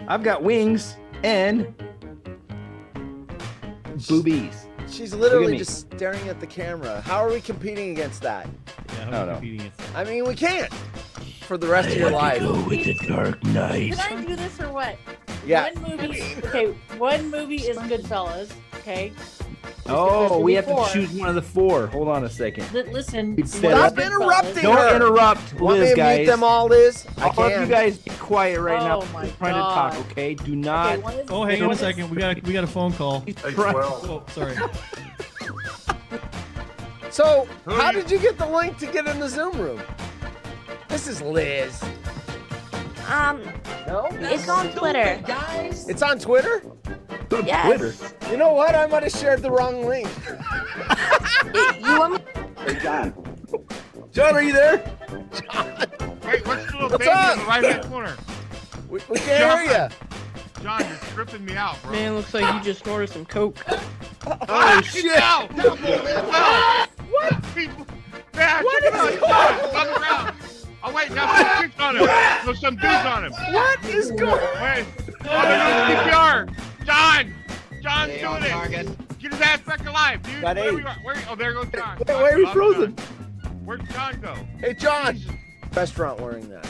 I've got wings and boobies. She's literally me. just staring at the camera. How are we competing against that? Yeah, I don't how are know. we competing against that? I mean, we can't. For the rest of your life. with the Dark Knight. Can I do this or what? Yeah. One movie is Goodfellas. Okay. Oh, we have to Before. choose one of the four. Hold on a second. Listen. It's one set is up. Goodfellas. Interrupting Don't her. interrupt Want me Liz, to guys. mute them all, Liz? I All of can. you guys be quiet right now. Oh my He's trying to talk, God. okay? Do not. Okay, one is- Oh, hang on one a is- second. We got a phone call. He's trying- Oh, sorry. So, how did you get the link to get in the Zoom room? This is Liz. No? It's on Twitter. It's on Twitter? Yes. Twitter. You know what? I might have shared the wrong link. You want me? John, are you there? Wait, what's the little What's baby up? in the right-hand corner? We can't hear John, you're tripping me out, bro. Man, looks like you just snorted some coke. Oh, shit. No! What? Man, What check it is out. going John, on the ground. Oh, wait, now some chicks on him. There's some dudes on him. What is going on? Wait. Oh, they're doing CPR. John! John's doing it. Get his ass back alive, dude. Got Where eight. we are? Oh, there goes John. Wait, why are we Love frozen? John. Where'd John go? Hey, John. Restaurant wearing that.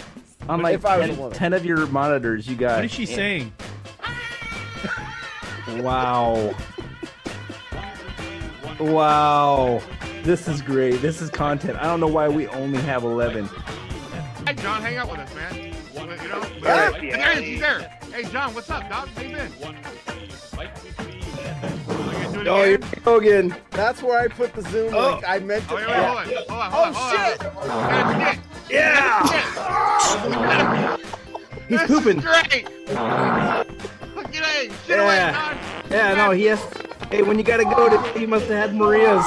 On like If I was a 10, woman. 10 of your monitors, you got. What is she saying? Wow. Wow. This is great. This is content. I don't know why we only have 11. Hey, John, hang out with us, man. You know? Yeah. There he is. He's there. Hey, John, what's up, dog? How you been? You gonna do it Oh, here again? we go again. That's where I put the Zoom Oh. link. I meant to. Oh, wait, hold on. Oh, shit. That's it. Yeah. He's This pooping. is great. Look at that. Shit away, Yeah. John. Yeah, no, he has. Hey, when you gotta go to, he must have had Maria's.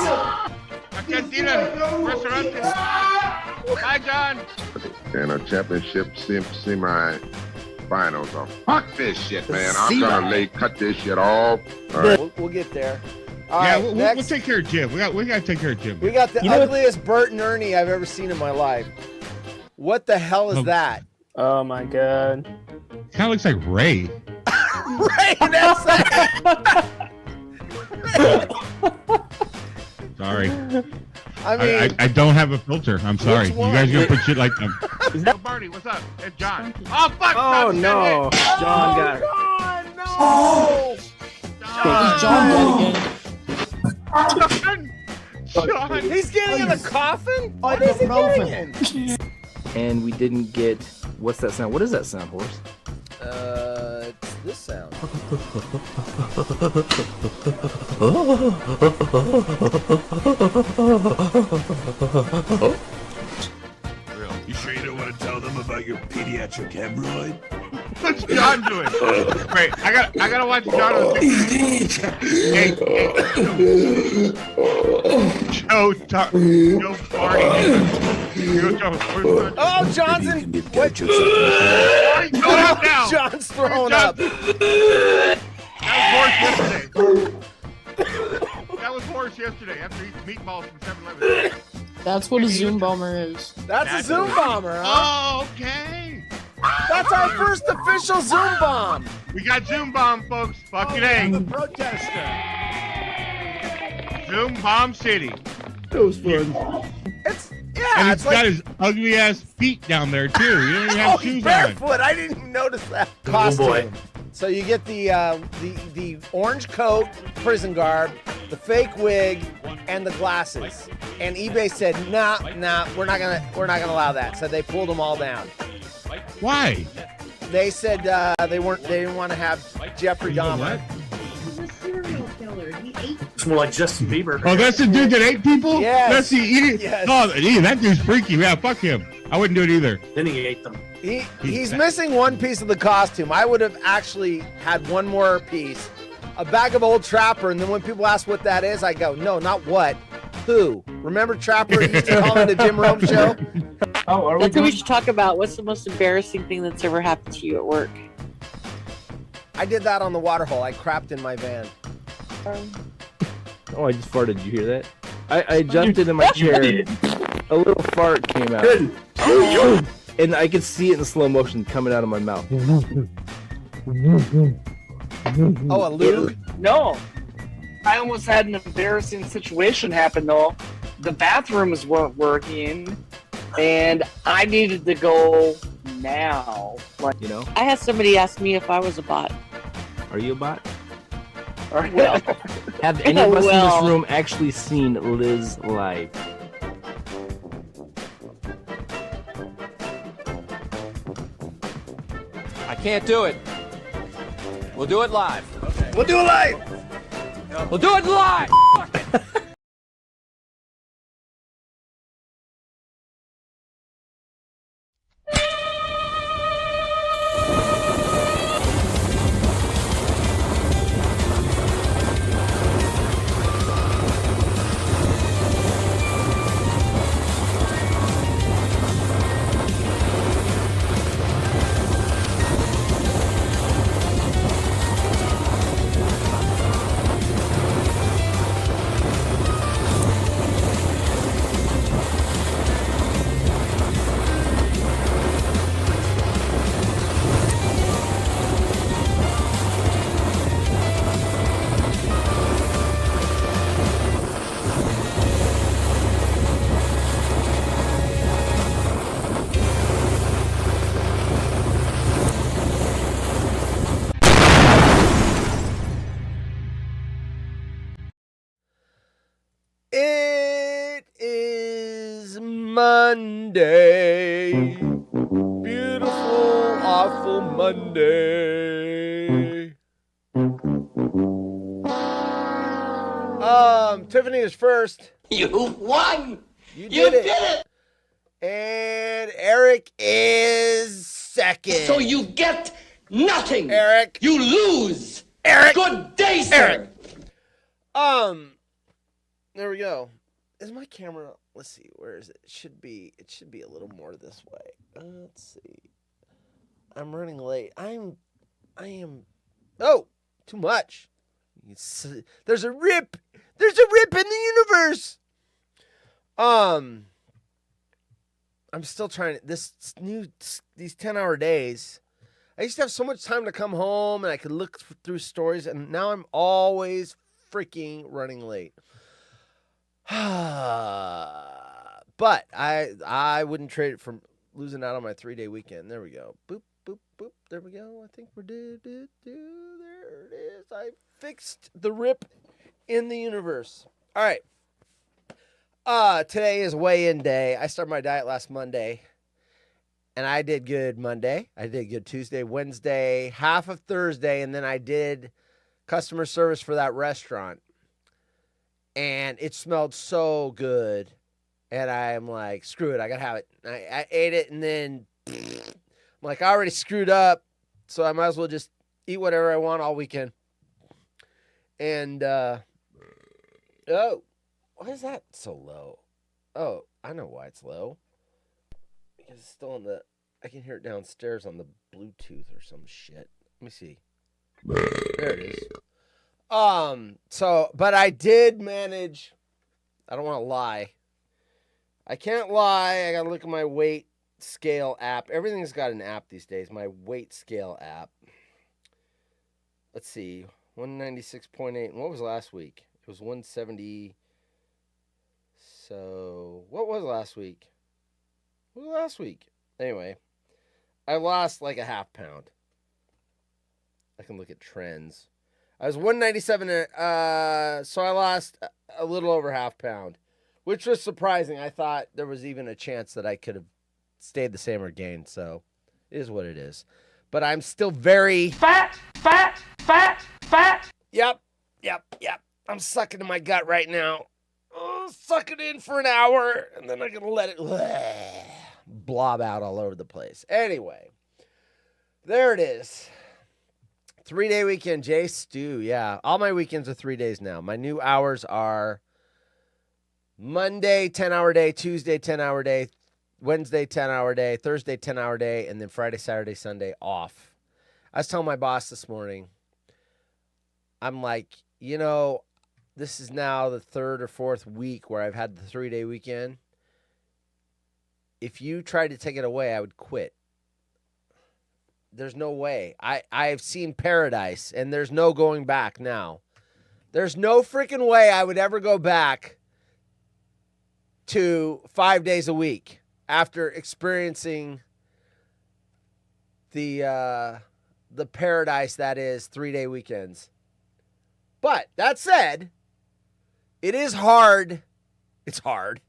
Cantina. Restaurant. Hi, John. And a championship semi-finals. Fuck this shit, man. I'm gonna cut this shit off. All right. We'll get there. All Yeah, right, we'll next, take care of Jim. We gotta take care of Jim. we got the You know what- ugliest Bert and Ernie I've ever seen in my life. What the hell is Oh. that? Oh my god. Kind of looks like Ray. Ray, that's that. Sorry. I mean, I don't have a filter. I'm sorry. You one? guys gonna put shit like them. Is that- Barney, what's up? It's John. Oh fuck! Oh John, no. John got it. God, no! John. John, John. he's getting in a coffin? What is he getting in? And we didn't get. What's that sound? What is that sound, horse? It's this sound. You sure you don't want to tell them about your pediatric hemorrhoid? What's John doing? Wait, I gotta watch John on the hey, Joe, Joe Barney. Joe, where's John? Oh, John's in. What? Barney, go up now. John's throwing John- up. That was horse yesterday. That was horse yesterday after eating meatballs from 7-Eleven. That's what a Zoom bomber is. That's a Zoom bomber, huh? Oh, okay. That's our first official Zoom bomb. We got Zoom Bomb, folks. Fucking A. Protester. Zoom Bomb City. That was fun. It's And yeah. he's It's got like his ugly ass feet down there too. You don't even oh, have he's shoes on. barefoot. I didn't even notice that costume. boy. So you get the orange coat, prison garb, the fake wig, and the glasses. And eBay said, nah, we're not gonna allow that. So they pulled them all down. Why? They said they didn't want to have Jeffrey Dahmer. It's more like Justin Bieber. Oh, that's the dude that ate people? Yes. That's the eating. Yes. Oh, yeah, that dude's freaky. Yeah, fuck him. I wouldn't do it either. Then he ate them. He's missing one piece of the costume. I would have actually had one more piece, a bag of Old Trapper, and then when people ask what that is, I go, no, not what, who. Remember Trapper used to call in the Jim Rome show? Oh, are we That's what we going? should talk about. What's the most embarrassing thing that's ever happened to you at work? I did that on the water hole. I crapped in my van. Oh, I just farted. Did you hear that? I jumped into my chair. A little fart came out. And I could see it in slow motion coming out of my mouth. Oh, a lube? No. I almost had an embarrassing situation happen, though. The bathrooms weren't working, and I needed to go now. Like, You know? I had somebody ask me if I was a bot. Are you a bot? Well, Have any of us in Well. this room actually seen Liz live? I can't do it. We'll do it live. We'll do it live. We'll do it live. It is Monday. Beautiful, awful Monday. Tiffany is first. You won. You did it. And Eric is second. So you get nothing. Eric. You lose. Eric. Good day, sir. Eric. There we go. Is my camera? Let's see. Where is it? It should be a little more this way. Let's see. I'm running late. I am. Oh, too much. There's a rip. There's a rip in the universe. I'm still trying to. These 10-hour days. I used to have so much time to come home and I could look through stories, and now I'm always freaking running late. But I wouldn't trade it for losing out on my 3-day weekend. There we go. Boop, boop, boop. There we go. I think we're there it is. I fixed the rip in the universe. All right. Today is weigh-in day. I started my diet last Monday. And I did good Monday. I did good Tuesday, Wednesday, half of Thursday, and then I did customer service for that restaurant. And it smelled so good. And I'm like, screw it, I gotta have it. I ate it, and then I'm like, I already screwed up, so I might as well just eat whatever I want all weekend. And, oh, why is that so low? Oh, I know why it's low. Because it's still on I can hear it downstairs on the Bluetooth or some shit. Let me see. There it is. But I did manage. I don't want to lie. I can't lie. I got to look at my weight scale app. Everything's got an app these days. My weight scale app. Let's see. 196.8. And what was last week? It was 170. So, what was last week? What was last week? Anyway, I lost like a half pound. I can look at trends. I was 197, so I lost a little over half pound, which was surprising. I thought there was even a chance that I could have stayed the same or gained, so it is what it is. But I'm still very fat. Yep. I'm sucking in my gut right now. Suck it in for an hour, and then I'm going to let it blob out all over the place. Anyway, there it is. 3-day weekend, Jay Stu. Yeah, all my weekends are 3 days now. My new hours are Monday, 10-hour day, Tuesday, 10-hour day, Wednesday, 10-hour day, Thursday, 10-hour day, and then Friday, Saturday, Sunday off. I was telling my boss this morning, I'm like, this is now the third or fourth week where I've had the 3-day weekend. If you tried to take it away, I would quit. There's no way. I've seen paradise, and there's no going back now. There's no freaking way I would ever go back to 5 days a week after experiencing the paradise that is 3-day weekends. But that said, it is hard. It's hard.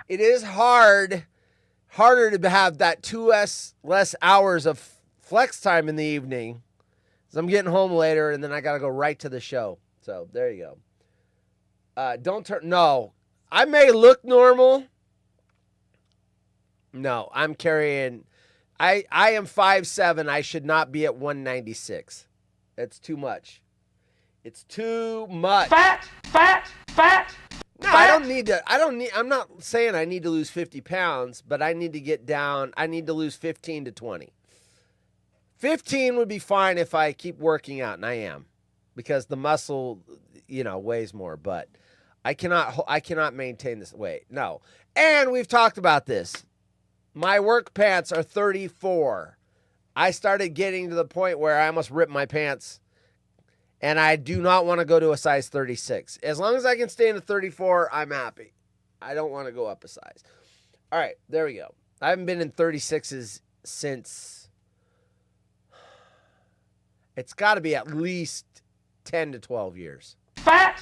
It is harder to have that 2 less hours of flex time in the evening. So I'm getting home later, and then I got to go right to the show. So there you go. No, I may look normal. No, I'm carrying. I am 5'7". I should not be at 196. That's too much. It's too much. Fat. No, I don't need to. I'm not saying I need to lose 50 pounds, but I need to get down. I need to lose 15 to 20. 15 would be fine if I keep working out, and I am, because the muscle, weighs more. But I cannot maintain this weight. No, and we've talked about this. My work pants are 34. I started getting to the point where I almost ripped my pants. And I do not want to go to a size 36. As long as I can stay in a 34, I'm happy. I don't want to go up a size. All right, there we go. I haven't been in 36s since, it's got to be at least 10 to 12 years. Fat.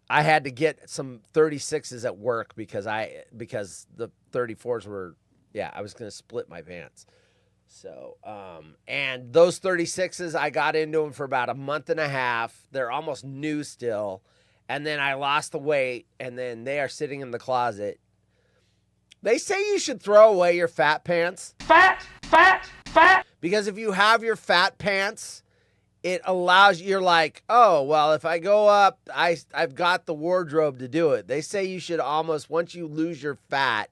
I had to get some 36s at work because the 34s were, I was going to split my pants. So, and those 36s, I got into them for about a month and a half. They're almost new still. And then I lost the weight, and then they are sitting in the closet. They say you should throw away your fat pants. Fat. Because if you have your fat pants, it allows you're like, oh, well, if I go up, I've got the wardrobe to do it. They say you should almost, once you lose your fat.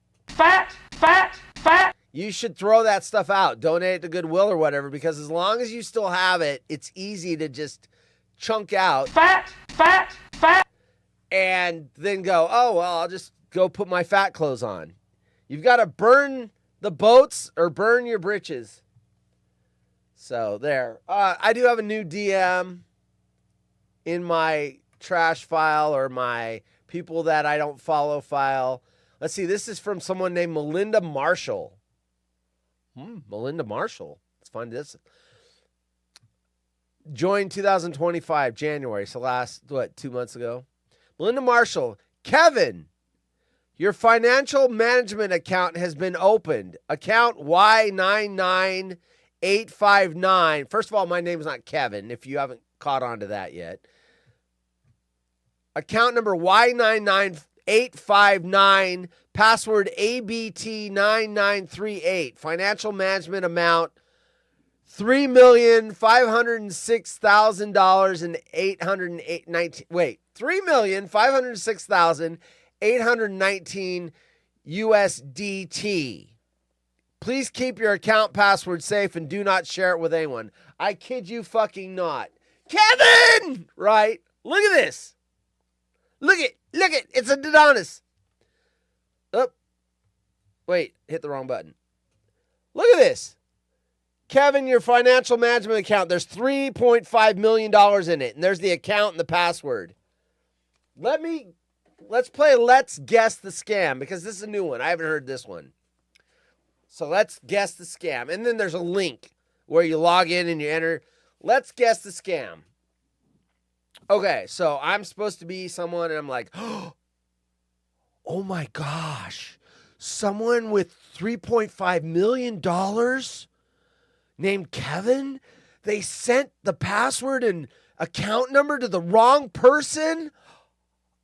You should throw that stuff out, donate it to Goodwill or whatever, because as long as you still have it, it's easy to just chunk out. Fat. And then go, oh, well, I'll just go put my fat clothes on. You've got to burn the boats or burn your britches. So there. I do have a new DM in my trash file or my people that I don't follow file. Let's see. This is from someone named Melinda Marshall. Melinda Marshall. Let's find this. Joined 2025, January. So last, 2 months ago. Melinda Marshall. Kevin, your financial management account has been opened. Account Y99859. First of all, my name's not Kevin, if you haven't caught on to that yet. Account number Y99859. Password ABT9938. Financial management amount $3,506,000 and 819. Wait, $3,506,819 USDT. Please keep your account password safe and do not share it with anyone. I kid you fucking not. Kevin! Right? Look at this. Look it. It's a Adonis. Oh. Wait, hit the wrong button. Look at this. Kevin, your financial management account, there's $3.5 million in it, and there's the account and the password. Let's play Let's Guess the Scam, because this is a new one. I haven't heard this one. So let's guess the scam. And then there's a link where you log in and you enter. Let's guess the scam. Okay, so I'm supposed to be someone, and I'm like, oh my gosh, someone with $3.5 million named Kevin? They sent the password and account number to the wrong person?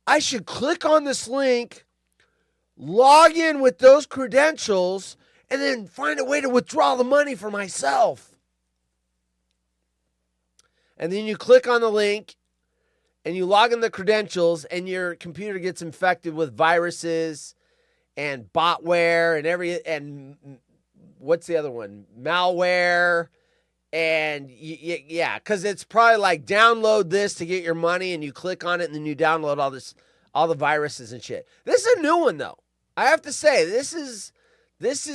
I should click on this link, log in with those credentials, and then find a way to withdraw the money for myself. And then you click on the link, and you log in the credentials, and your computer gets infected with viruses and botware and what's the other one? Malware. And yeah, because it's probably like download this to get your money, and you click on it, and then you download all the viruses and shit. This is a new one, though. I have to say, this is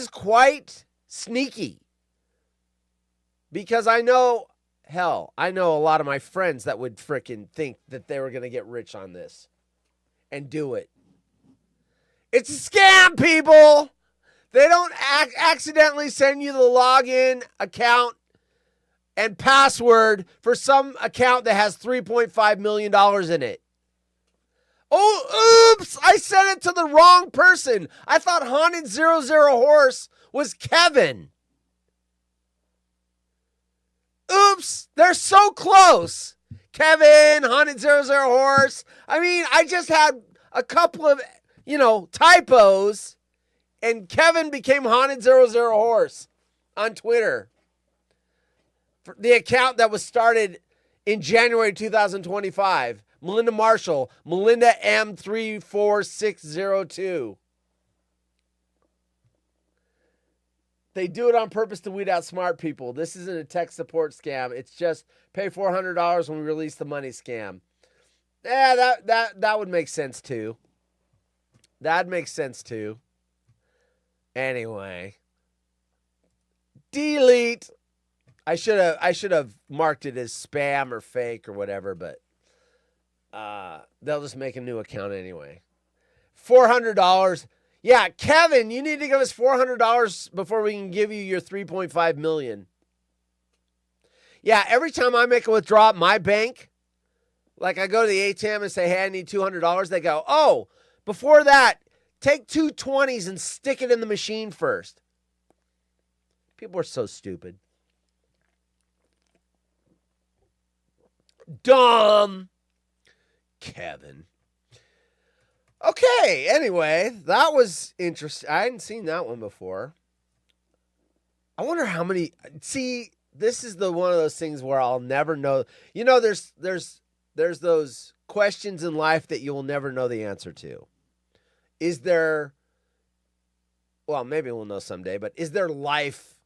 quite sneaky. Because I know a lot of my friends that would frickin' think that they were going to get rich on this and do it. It's a scam, people. They don't accidentally send you the login account and password for some account that has $3.5 million in it. Oh, oops, I sent it to the wrong person. I thought Haunted 00 Horse was Kevin. Oops, they're so close. Kevin, Haunted 00 Horse. I mean, I just had a couple of, typos, and Kevin became Haunted 00 Horse on Twitter. For the account that was started in January 2025. Melinda Marshall, Melinda M34602. They do it on purpose to weed out smart people. This isn't a tech support scam. It's just pay $400 when we release the money scam. Yeah, that would make sense too. That makes sense too. Anyway, delete. I should have marked it as spam or fake or whatever, but they'll just make a new account anyway. $400. Yeah, Kevin, you need to give us $400 before we can give you your $3.5 million. Yeah, every time I make a withdrawal at my bank, like I go to the ATM and say, hey, I need $200, they go, oh, before that, take 2 20s and stick it in the machine first. People are so stupid. Dumb. Kevin. Okay, anyway, that was interesting. I hadn't seen that one before. I wonder how many. See, this is one of those things where I'll never know. There's those questions in life that you will never know the answer to. Is there, well, maybe we'll know someday, but is there life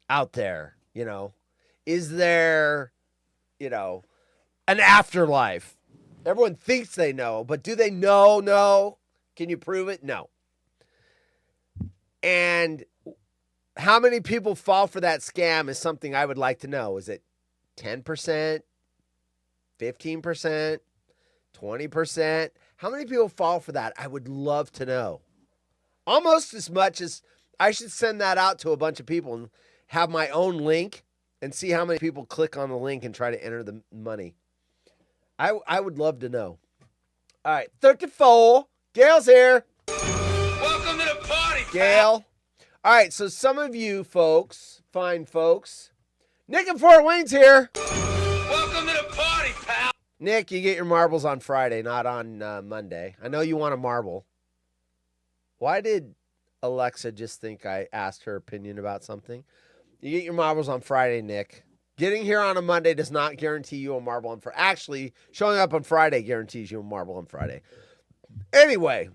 out there? Is there, an afterlife? Everyone thinks they know, but do they know? No. Can you prove it? No. And how many people fall for that scam is something I would like to know. Is it 10%, 15%, 20%? How many people fall for that? I would love to know. Almost as much as I should send that out to a bunch of people and have my own link and see how many people click on the link and try to enter the money. I would love to know. All right, 34. Gail's here. Welcome to the party, Gail. All right, so some of you folks, fine folks. Nick in Fort Wayne's here. Welcome to the party, pal. Nick, you get your marbles on Friday, not on Monday. I know you want a marble. Why did Alexa just think I asked her opinion about something? You get your marbles on Friday, Nick. Getting here on a Monday does not guarantee you a marble on Friday. Actually, showing up on Friday guarantees you a marble on Friday. Anyway,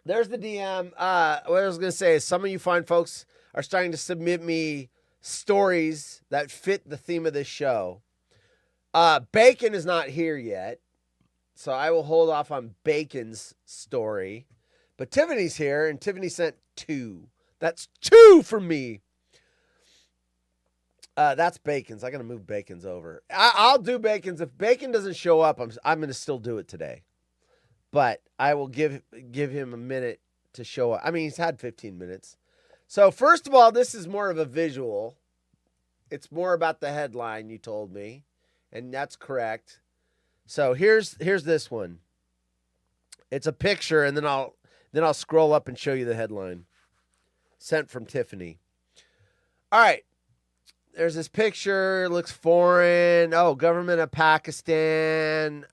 there's the DM. What I was going to say is some of you fine folks are starting to submit me stories that fit the theme of this show. Bacon is not here yet, so I will hold off on Bacon's story. But Tiffany's here, and Tiffany sent 2. That's 2 for me. That's Bacon's. I got to move Bacon's over. I'll do Bacon's. If Bacon doesn't show up, I'm going to still do it today. But I will give him a minute to show up. I mean, he's had 15 minutes. So first of all, this is more of a visual. It's more about the headline you told me, and that's correct. So here's this one. It's a picture, and then I'll scroll up and show you the headline. Sent from Tiffany. All right. There's this picture. It looks foreign. Oh, government of Pakistan.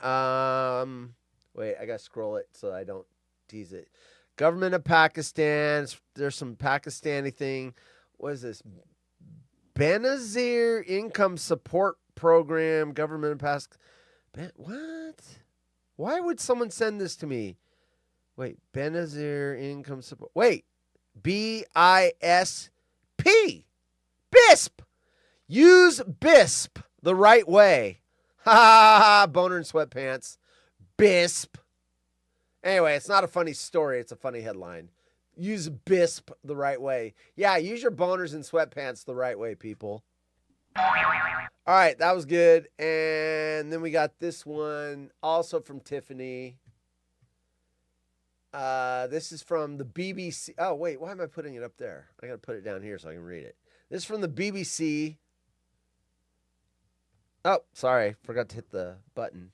Wait, I got to scroll it so I don't tease it. Government of Pakistan. There's some Pakistani thing. What is this? Benazir Income Support Program. Government of Pakistan. What? Why would someone send this to me? Wait, Benazir Income Support. Wait. BISP. BISP. Use BISP the right way. Ha ha ha. Boner in sweatpants. BISP. Anyway, it's not a funny story. It's a funny headline. Use BISP the right way. Yeah, use your boners in sweatpants the right way, people. All right, that was good. And then we got this one also from Tiffany. This is from the BBC. Oh, wait, why am I putting it up there? I got to put it down here so I can read it. This is from the BBC. Oh, sorry. Forgot to hit the button.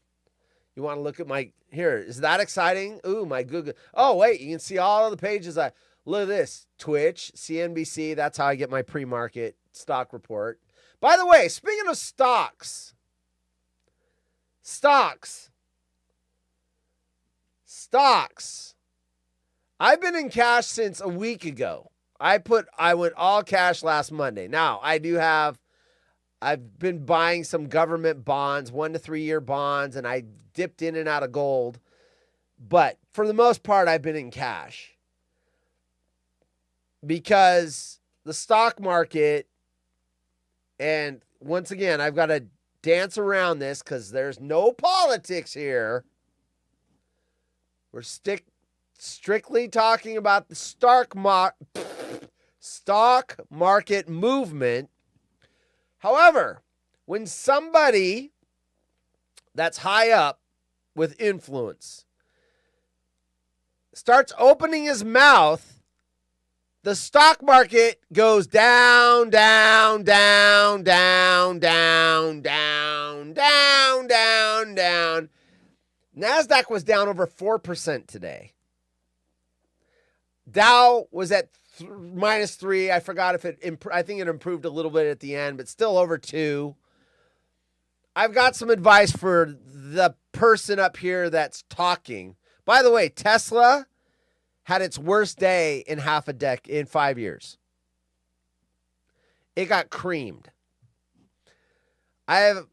You want to look at my... Here, is that exciting? Ooh, my Google... Oh, wait, you can see all of the pages. Look at this. Twitch, CNBC. That's how I get my pre-market stock report. By the way, speaking of stocks. I've been in cash since a week ago. I went all cash last Monday. Now, I've been buying some government bonds, 1 to 3 year bonds, and I dipped in and out of gold. But for the most part, I've been in cash. Because the stock market, and once again, I've got to dance around this because there's no politics here. We're strictly talking about the stock market movement. However, when somebody that's high up with influence starts opening his mouth, the stock market goes down, down, down, down, down, down, down, down, down. NASDAQ was down over 4% today. Dow was at -3. I forgot if I think it improved a little bit at the end, but still over 2. I've got some advice for the person up here that's talking. By the way, Tesla had its worst day in in 5 years. It got creamed. I have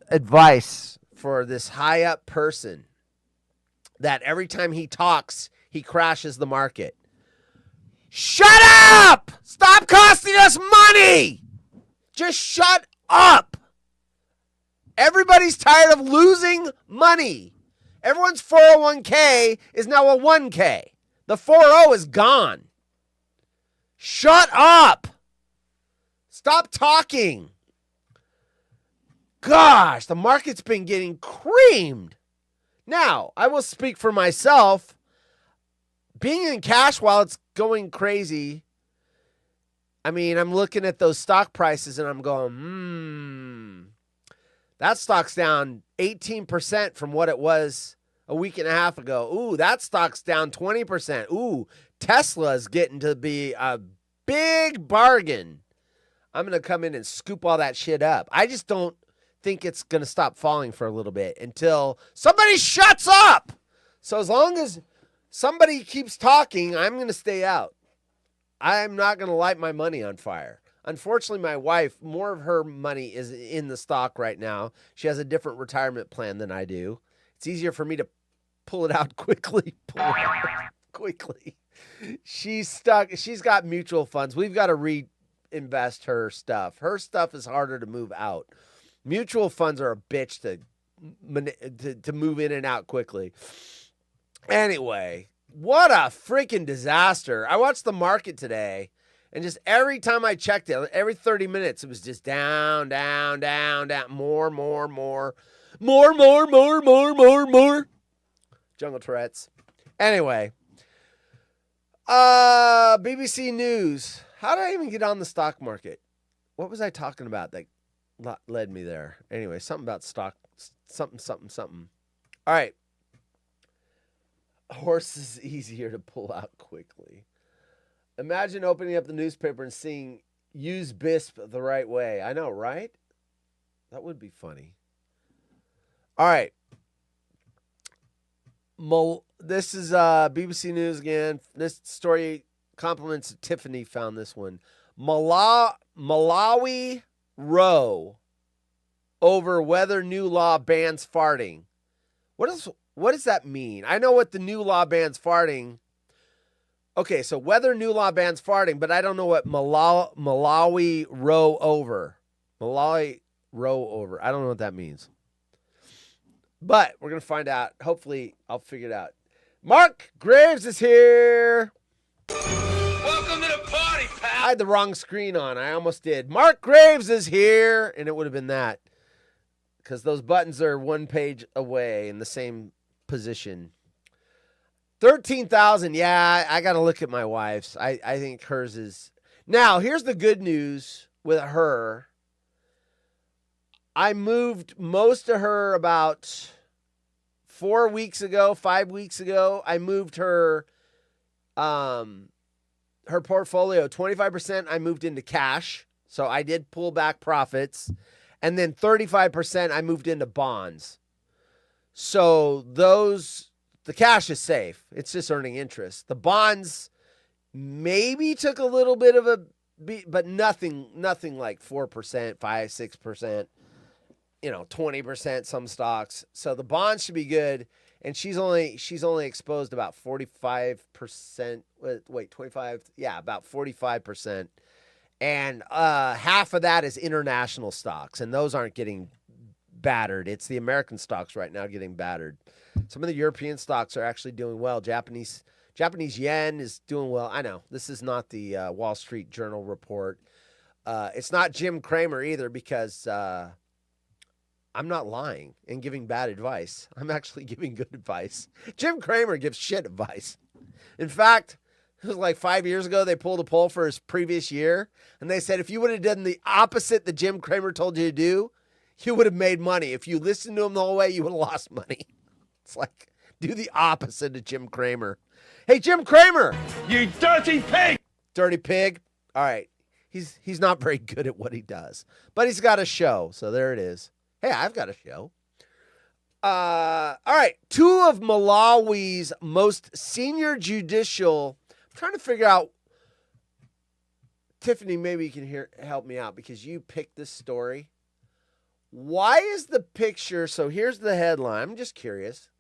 advice for this high up person that every time he talks, he crashes the market. Shut up! Stop costing us money! Just shut up! Everybody's tired of losing money. Everyone's 401k is now a 1k. The 401 is gone. Shut up! Stop talking. Gosh, the market's been getting creamed. Now, I will speak for myself. Being in cash while it's going crazy, I mean, I'm looking at those stock prices and I'm going, that stock's down 18% from what it was a week and a half ago. Ooh, that stock's down 20%. Ooh, Tesla's getting to be a big bargain. I'm going to come in and scoop all that shit up. I just don't think it's going to stop falling for a little bit until somebody shuts up. So as long as somebody keeps talking, I'm going to stay out. I'm not going to light my money on fire. Unfortunately, my wife, more of her money is in the stock right now. She has a different retirement plan than I do. It's easier for me to pull it out quickly. She's stuck. She's got mutual funds. We've got to reinvest her stuff. Her stuff is harder to move out. Mutual funds are a bitch to move in and out quickly. Anyway, what a freaking disaster. I watched the market today, and just every time I checked it, every 30 minutes, it was just down, down, down, down, more. Jungle Tourette's. Anyway, BBC News. How did I even get on the stock market? What was I talking about that led me there? Anyway, something about stock, something. All right. Horse is easier to pull out quickly. Imagine opening up the newspaper and seeing use BISP the right way. I know, right? That would be funny. All right. This is BBC News again. This story compliments Tiffany found this one. Malawi row over whether new law bans farting. What does that mean? I know what the new law bans farting. Okay, so whether new law bans farting, but I don't know what Malawi row over. Malawi row over. I don't know what that means. But we're going to find out. Hopefully, I'll figure it out. Mark Graves is here. Welcome to the party, pal. I had the wrong screen on. I almost did. Mark Graves is here, and it would have been that because those buttons are one page away in the same position. 13,000. Yeah, I got to look at my wife's. I think hers is. Now, here's the good news with her. I moved most of her about 5 weeks ago. I moved her her portfolio 25%. I moved into cash. So I did pull back profits. And then 35% I moved into bonds. So the cash is safe. It's just earning interest. The bonds maybe took a little bit of a beat, but nothing like 4%, 5%, 6%, 20% some stocks. So the bonds should be good. And she's only exposed about 45%. Wait, 25? Yeah, about 45%. And half of that is international stocks, and those aren't getting battered. It's the American stocks right now getting battered. Some of the European stocks are actually doing well. Japanese yen is doing well. I know this is not the Wall Street Journal report. It's not Jim Cramer either because I'm not lying and giving bad advice. I'm actually giving good advice. Jim Cramer gives shit advice. In fact, it was like 5 years ago, they pulled a poll for his previous year, and they said if you would have done the opposite that Jim Cramer told you to do, you would have made money. If you listened to him the whole way, you would have lost money. It's like, do the opposite of Jim Cramer. Hey, Jim Cramer! You dirty pig! Dirty pig. All right. He's not very good at what he does, but he's got a show, so there it is. Hey, I've got a show. All right. 2 of Malawi's most senior judicial. I'm trying to figure out. Tiffany, maybe you can help me out because you picked this story. Why is the picture? So here's the headline. I'm just curious.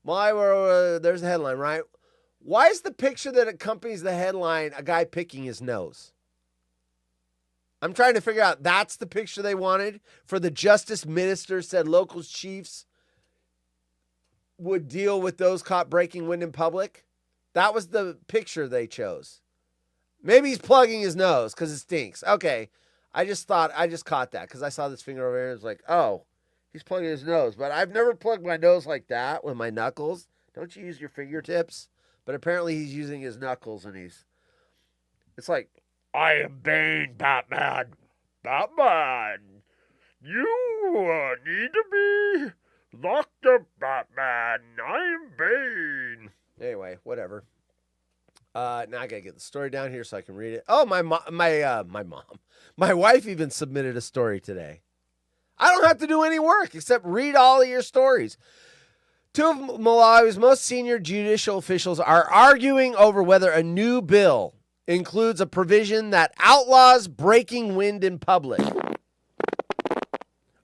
There's the headline, right? Why is the picture that accompanies the headline a guy picking his nose? I'm trying to figure out. That's the picture they wanted for the justice minister said local chiefs would deal with those caught breaking wind in public. That was the picture they chose. Maybe he's plugging his nose because it stinks. Okay. I just caught that because I saw this finger over here and it was like, oh, he's plugging his nose. But I've never plugged my nose like that with my knuckles. Don't you use your fingertips? But apparently he's using his knuckles and it's like, I am Bane, Batman. Batman, you need to be locked up, Batman. I am Bane. Anyway, whatever. Now I gotta get the story down here so I can read it. Oh, my wife even submitted a story today. I don't have to do any work except read all of your stories. 2 of Malawi's most senior judicial officials are arguing over whether a new bill includes a provision that outlaws breaking wind in public.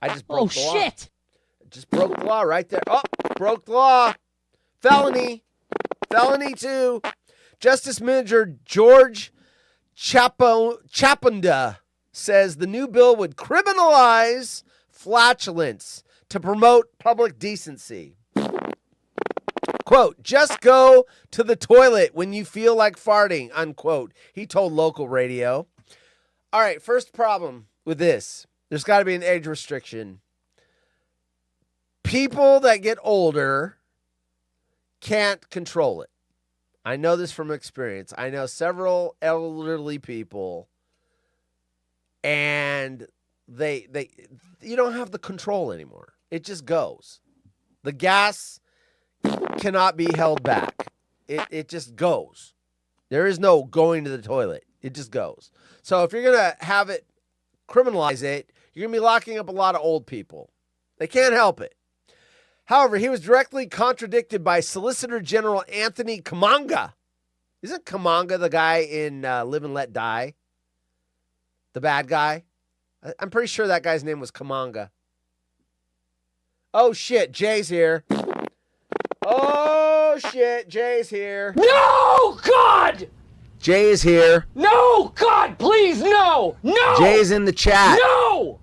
I just broke the law. Shit! Just broke the law right there. Oh, broke the law. Felony 2. Justice Manager George Chapunda says the new bill would criminalize flatulence to promote public decency. Quote, just go to the toilet when you feel like farting, unquote, he told local radio. All right, first problem with this. There's got to be an age restriction. People that get older can't control it. I know this from experience. I know several elderly people, and they you don't have the control anymore. It just goes. The gas cannot be held back. It just goes. There is no going to the toilet. It just goes. So if you're going to have it, criminalize it, you're going to be locking up a lot of old people. They can't help it. However, he was directly contradicted by Solicitor General Anthony Kamanga. Isn't Kamanga the guy in Live and Let Die? The bad guy? I'm pretty sure that guy's name was Kamanga. Oh, shit. Jay's here. Oh, shit. Jay's here. No, God! Jay is here. No, God, please, no! No! Jay's in the chat. No!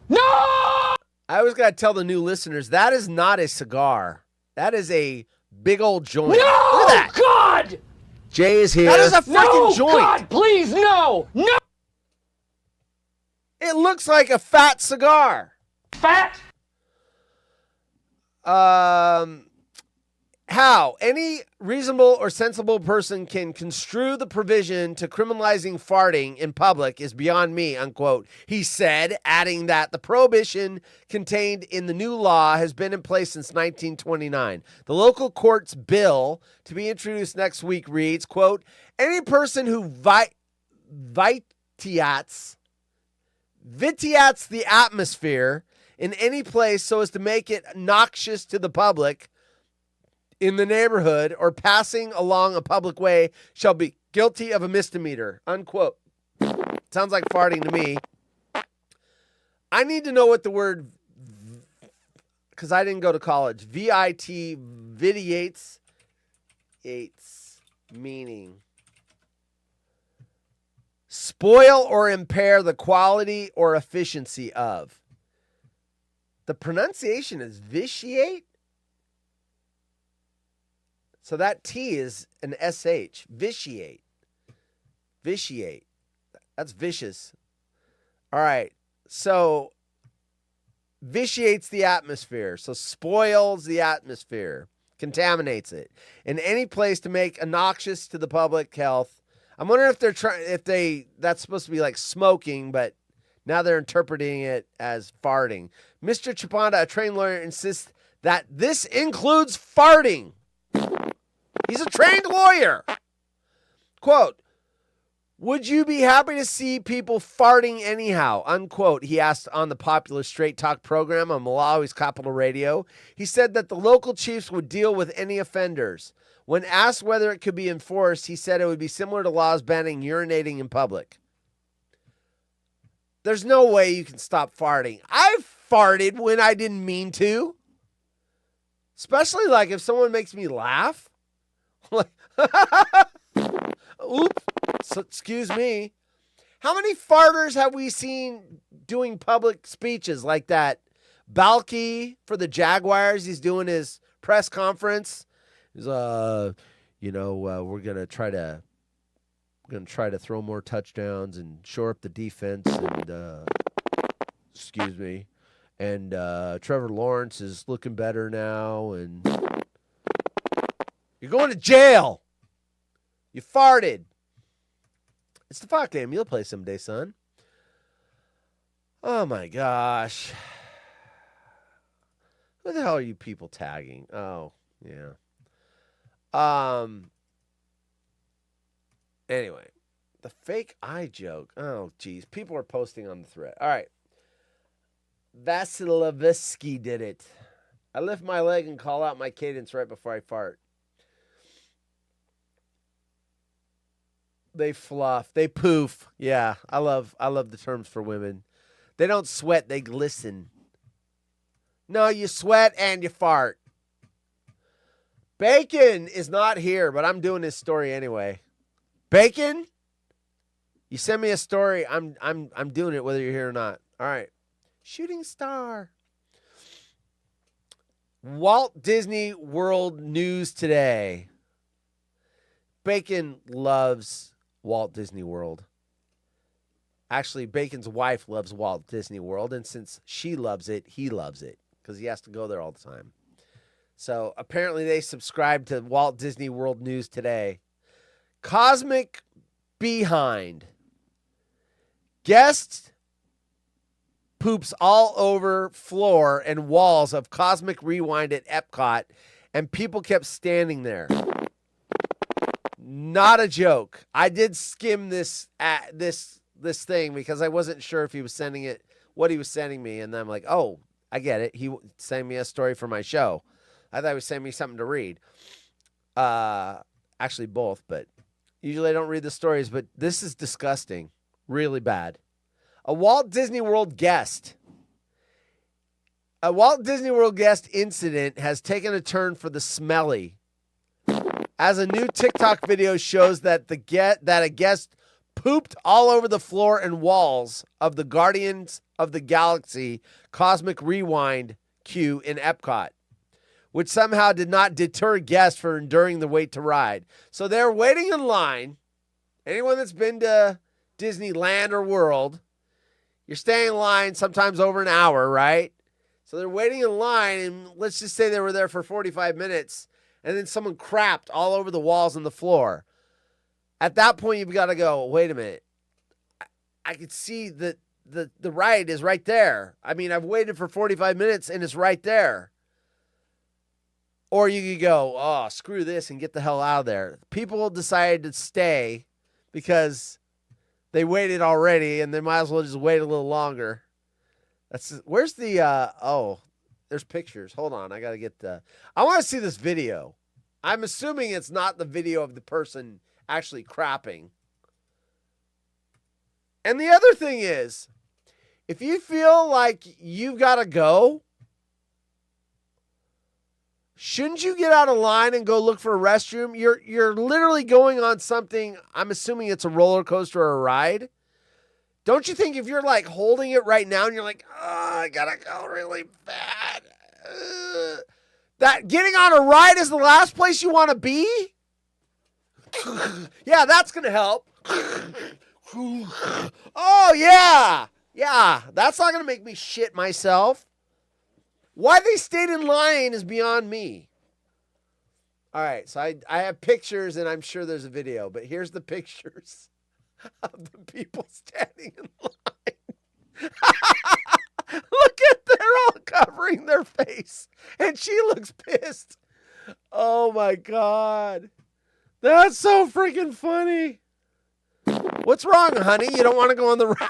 No! I always got to tell the new listeners, that is not a cigar. That is a big old joint. No! Look at that. God! Jay is here. That is a freaking No, joint. God, please, no! No! It looks like a fat cigar. Fat? How any reasonable or sensible person can construe the provision to criminalizing farting in public is beyond me, unquote, he said, adding that the prohibition contained in the new law has been in place since 1929. The local court's bill to be introduced next week reads, quote, any person who vitiates the atmosphere in any place so as to make it noxious to the public in the neighborhood or passing along a public way shall be guilty of a misdemeanor, unquote. Sounds like farting to me. I need to know what the word, because I didn't go to college, vitiates meaning. Spoil or impair the quality or efficiency of. The pronunciation is vitiate? So that T is an SH. Vitiate. Vitiate. That's vicious. All right. So vitiates the atmosphere. So spoils the atmosphere. Contaminates it. In any place to make obnoxious to the public health. I'm wondering if that's supposed to be like smoking, but now they're interpreting it as farting. Mr. Chapanda, a trained lawyer, insists that this includes farting. He's a trained lawyer. Quote, would you be happy to see people farting anyhow? Unquote. He asked on the popular Straight Talk program on Malawi's Capital Radio. He said that the local chiefs would deal with any offenders. When asked whether it could be enforced, he said it would be similar to laws banning urinating in public. There's no way you can stop farting. I've farted when I didn't mean to. Especially like if someone makes me laugh. Like, oops, so, excuse me. How many farters have we seen doing public speeches like that? Balky for the Jaguars, he's doing his press conference. He's, we're gonna try to throw more touchdowns and shore up the defense. And excuse me. And Trevor Lawrence is looking better now, and you're going to jail. You farted. It's the Fox game. You'll play someday, son. Oh, my gosh. Who the hell are you people tagging? Oh, yeah. Anyway, the fake eye joke. Oh, geez. People are posting on the thread. All right. Vasilevsky did it. I lift my leg and call out my cadence right before I fart. They fluff. They poof. Yeah, I love the terms for women. They don't sweat, they glisten. No, you sweat and you fart. Bacon is not here, but I'm doing this story anyway. Bacon? You send me a story, I'm doing it whether you're here or not. All right. Shooting star. Walt Disney World News today. Bacon loves Walt Disney World. Actually, Bacon's wife loves Walt Disney World, and since she loves it, he loves it because he has to go there all the time. So apparently they subscribe to Walt Disney World News today. Cosmic Behind. Guest poops all over floor and walls of Cosmic Rewind at Epcot, and people kept standing there. Not a joke. I did skim this thing because I wasn't sure if he was sending it, what he was sending me, and then I'm like, oh, I get it. He sent me a story for my show. I thought he was sending me something to read. Actually, both, but usually I don't read the stories, but this is disgusting. Really bad. A Walt Disney World guest. A Walt Disney World guest incident has taken a turn for the smelly. As a new TikTok video shows that a guest pooped all over the floor and walls of the Guardians of the Galaxy Cosmic Rewind queue in Epcot. which somehow did not deter guests from enduring the wait to ride. So they're waiting in line. Anyone that's been to Disneyland or World, you're staying in line sometimes over an hour, right? So they're waiting in line, and let's just say they were there for 45 minutes, and then someone crapped all over the walls and the floor. At that point, you've got to go, wait a minute. I could see that the ride is right there. I mean, I've waited for 45 minutes, and it's right there. Or you could go, oh, screw this and get the hell out of there. People decided to stay because they waited already, and they might as well just wait a little longer. Where's the, there's pictures. Hold on, I got to get I want to see this video. I'm assuming it's not the video of the person actually crapping. And the other thing is, if you feel like you've got to go, shouldn't you get out of line and go look for a restroom? You're literally going on something, I'm assuming it's a roller coaster or a ride. Don't you think if you're like holding it right now and you're like, oh, I gotta go really bad, that getting on a ride is the last place you want to be? Yeah, that's gonna help. Oh, yeah. Yeah, that's not gonna make me shit myself. Why they stayed in line is beyond me. All right, so I have pictures, and I'm sure there's a video, but here's the pictures of the people standing in line. Look at, they're all covering their face, and she looks pissed. Oh, my God. That's so freaking funny. What's wrong, honey? You don't want to go on the ride?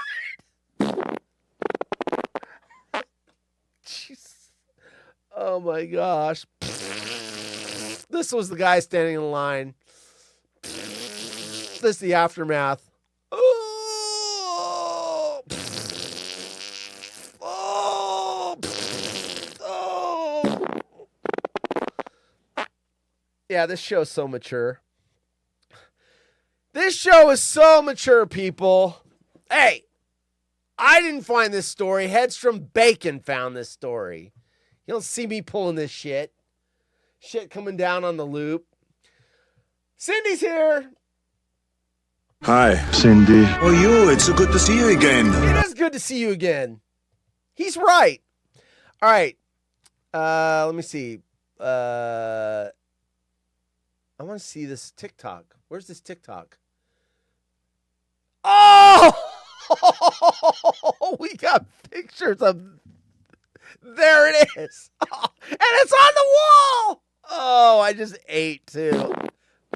Jeez. Oh, my gosh. This was the guy standing in line. This is the aftermath. Oh. Oh. Oh. Yeah, this show's so mature. This show is so mature, people. Hey, I didn't find this story. Headstrom Bacon found this story. You don't see me pulling this shit. Shit coming down on the loop. Cindy's here. Hi, Cindy. Oh, you. It's so good to see you again. It is good to see you again. He's right. All right. Let me see. I want to see this TikTok. Where's this TikTok? Oh! We got pictures of... There it is. Oh, and it's on the wall. Oh, I just ate too.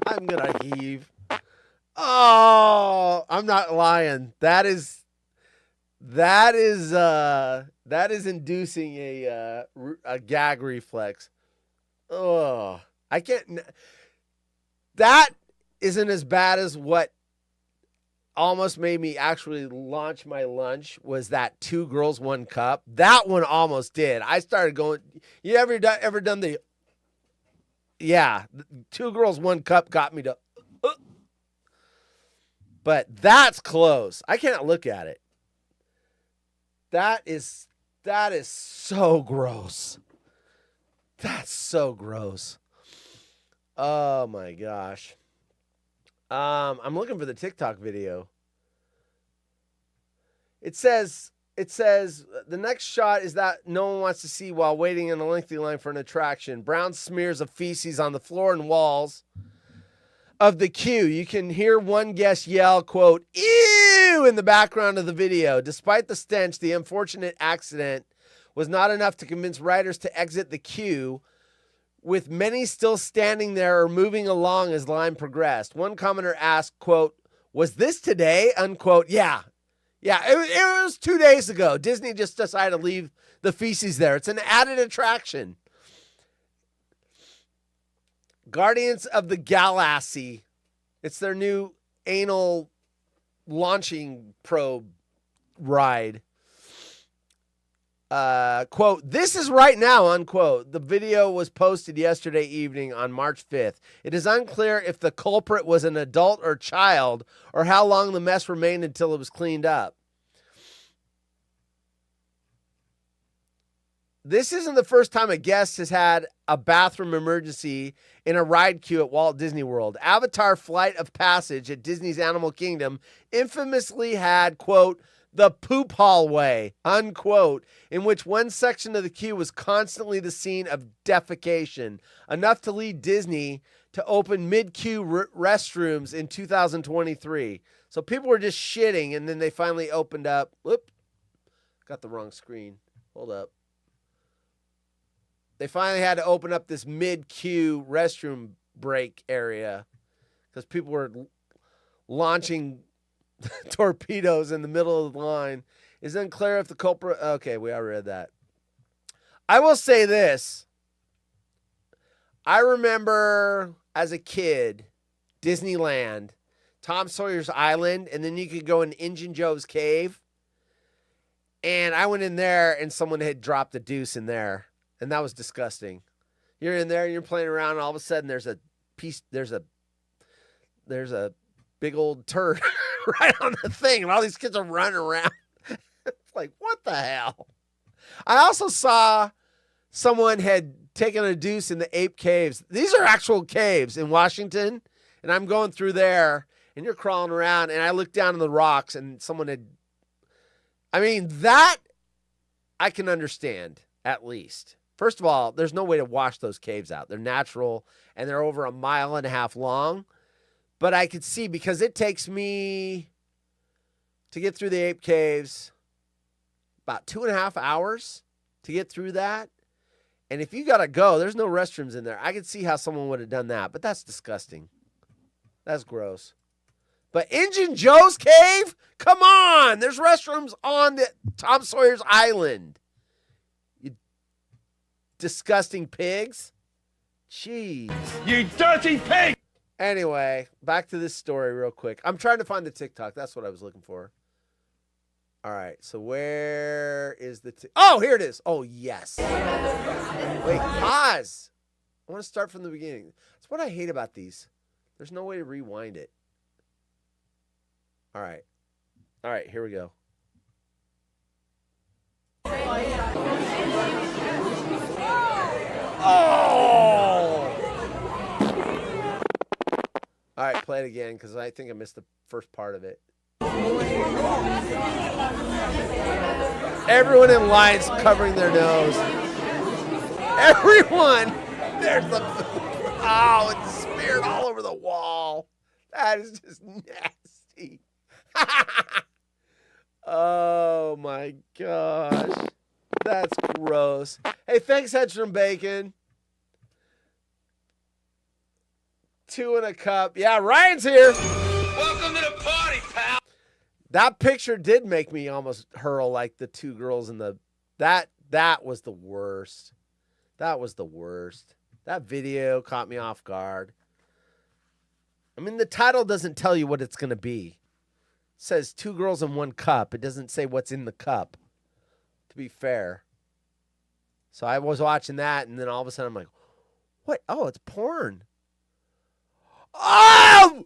I'm going to heave. Oh, I'm not lying. That is inducing a gag reflex. Oh, I can't. That isn't as bad as what almost made me actually launch my lunch was that 2 Girls 1 Cup. That one almost did. I started going. You ever done the? Yeah, 2 Girls 1 Cup got me to. But that's close. I can't look at it. That is so gross. That's so gross. Oh my gosh. I'm looking for the TikTok video. It says the next shot is that no one wants to see while waiting in a lengthy line for an attraction. Brown smears of feces on the floor and walls of the queue. You can hear one guest yell, quote, "Ew," in the background of the video. Despite the stench, the unfortunate accident was not enough to convince riders to exit the queue, with many still standing there or moving along as line progressed. One commenter asked, quote, "Was this today?" Unquote. Yeah, it was 2 days ago. Disney just decided to leave the feces there. It's an added attraction. Guardians of the Galaxy. It's their new anal launching probe ride. Quote, "This is right now," unquote. The video was posted yesterday evening on March 5th. It is unclear if the culprit was an adult or child or how long the mess remained until it was cleaned up. This isn't the first time a guest has had a bathroom emergency in a ride queue at Walt Disney World. Avatar Flight of Passage at Disney's Animal Kingdom infamously had, quote, the poop hallway, unquote, in which one section of the queue was constantly the scene of defecation, enough to lead Disney to open mid-queue restrooms in 2023. So people were just shitting, and then they finally opened up. Whoop, got the wrong screen. Hold up. They finally had to open up this mid-queue restroom break area because people were launching torpedoes in the middle of the line. It's unclear if the culprit... Okay, we already read that. I will say this. I remember as a kid, Disneyland, Tom Sawyer's Island, and then you could go in Injun Joe's Cave. And I went in there and someone had dropped a deuce in there. And that was disgusting. You're in there and you're playing around, and all of a sudden there's a big old turd right on the thing, and all these kids are running around. It's like, what the hell? I also saw someone had taken a deuce in the Ape Caves. These are actual caves in Washington, and I'm going through there, and you're crawling around, and I look down on the rocks, and someone had... I mean, that I can understand, at least. First of all, there's no way to wash those caves out. They're natural, and they're over 1.5 miles long. But I could see, because it takes me to get through the Ape Caves about 2.5 hours to get through that. And if you got to go, there's no restrooms in there. I could see how someone would have done that, but that's disgusting. That's gross. But Injun Joe's Cave? Come on! There's restrooms on the Tom Sawyer's Island. You disgusting pigs. Jeez. You dirty pig! Anyway, back to this story real quick. I'm trying to find the TikTok. That's what I was looking for. All right, so where is the... Oh, here it is. Oh, yes. Wait, pause. I want to start from the beginning. That's what I hate about these. There's no way to rewind it. All right. All right, here we go. Oh! All right, play it again because I think I missed the first part of it. Everyone in line's covering their nose. Everyone! There's the... Oh, it's smeared all over the wall. That is just nasty. Oh, my gosh. That's gross. Hey, thanks, Hedstrom Bacon. 2 in a cup. Yeah, Ryan's here. Welcome to the party, pal! That picture did make me almost hurl like the 2 girls in the... That was the worst. That was the worst. That video caught me off guard. I mean, the title doesn't tell you what it's going to be. It says 2 girls in 1 cup. It doesn't say what's in the cup, to be fair. So I was watching that, and then all of a sudden I'm like, what? Oh, it's porn. Oh!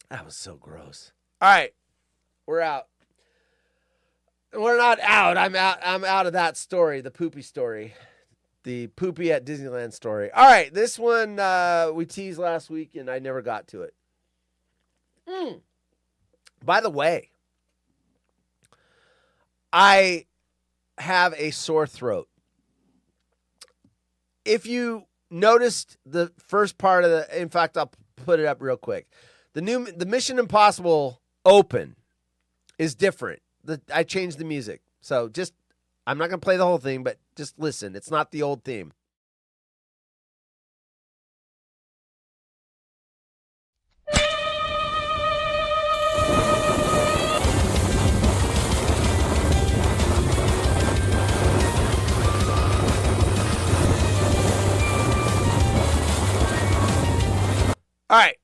That was so gross. All right. We're out. We're not out. I'm out. I'm out of that story, the poopy story. The poopy at Disneyland story. All right. This one we teased last week, and I never got to it. By the way, I have a sore throat. If you noticed the first part of the, in fact, I'll put it up real quick. The Mission Impossible Open is different. I changed the music. So just, I'm not going to play the whole thing, but just listen. It's not the old theme. All right.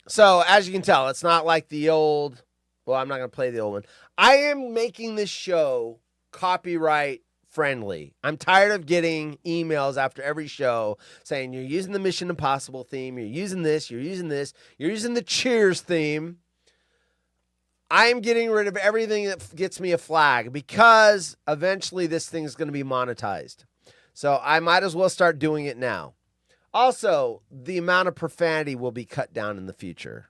So as you can tell, it's not like the old, well, I'm not going to play the old one. I am making this show copyright friendly. I'm tired of getting emails after every show saying you're using the Mission Impossible theme, you're using this, you're using this, you're using the Cheers theme. I'm getting rid of everything that gets me a flag because eventually this thing is going to be monetized. So I might as well start doing it now. Also, the amount of profanity will be cut down in the future.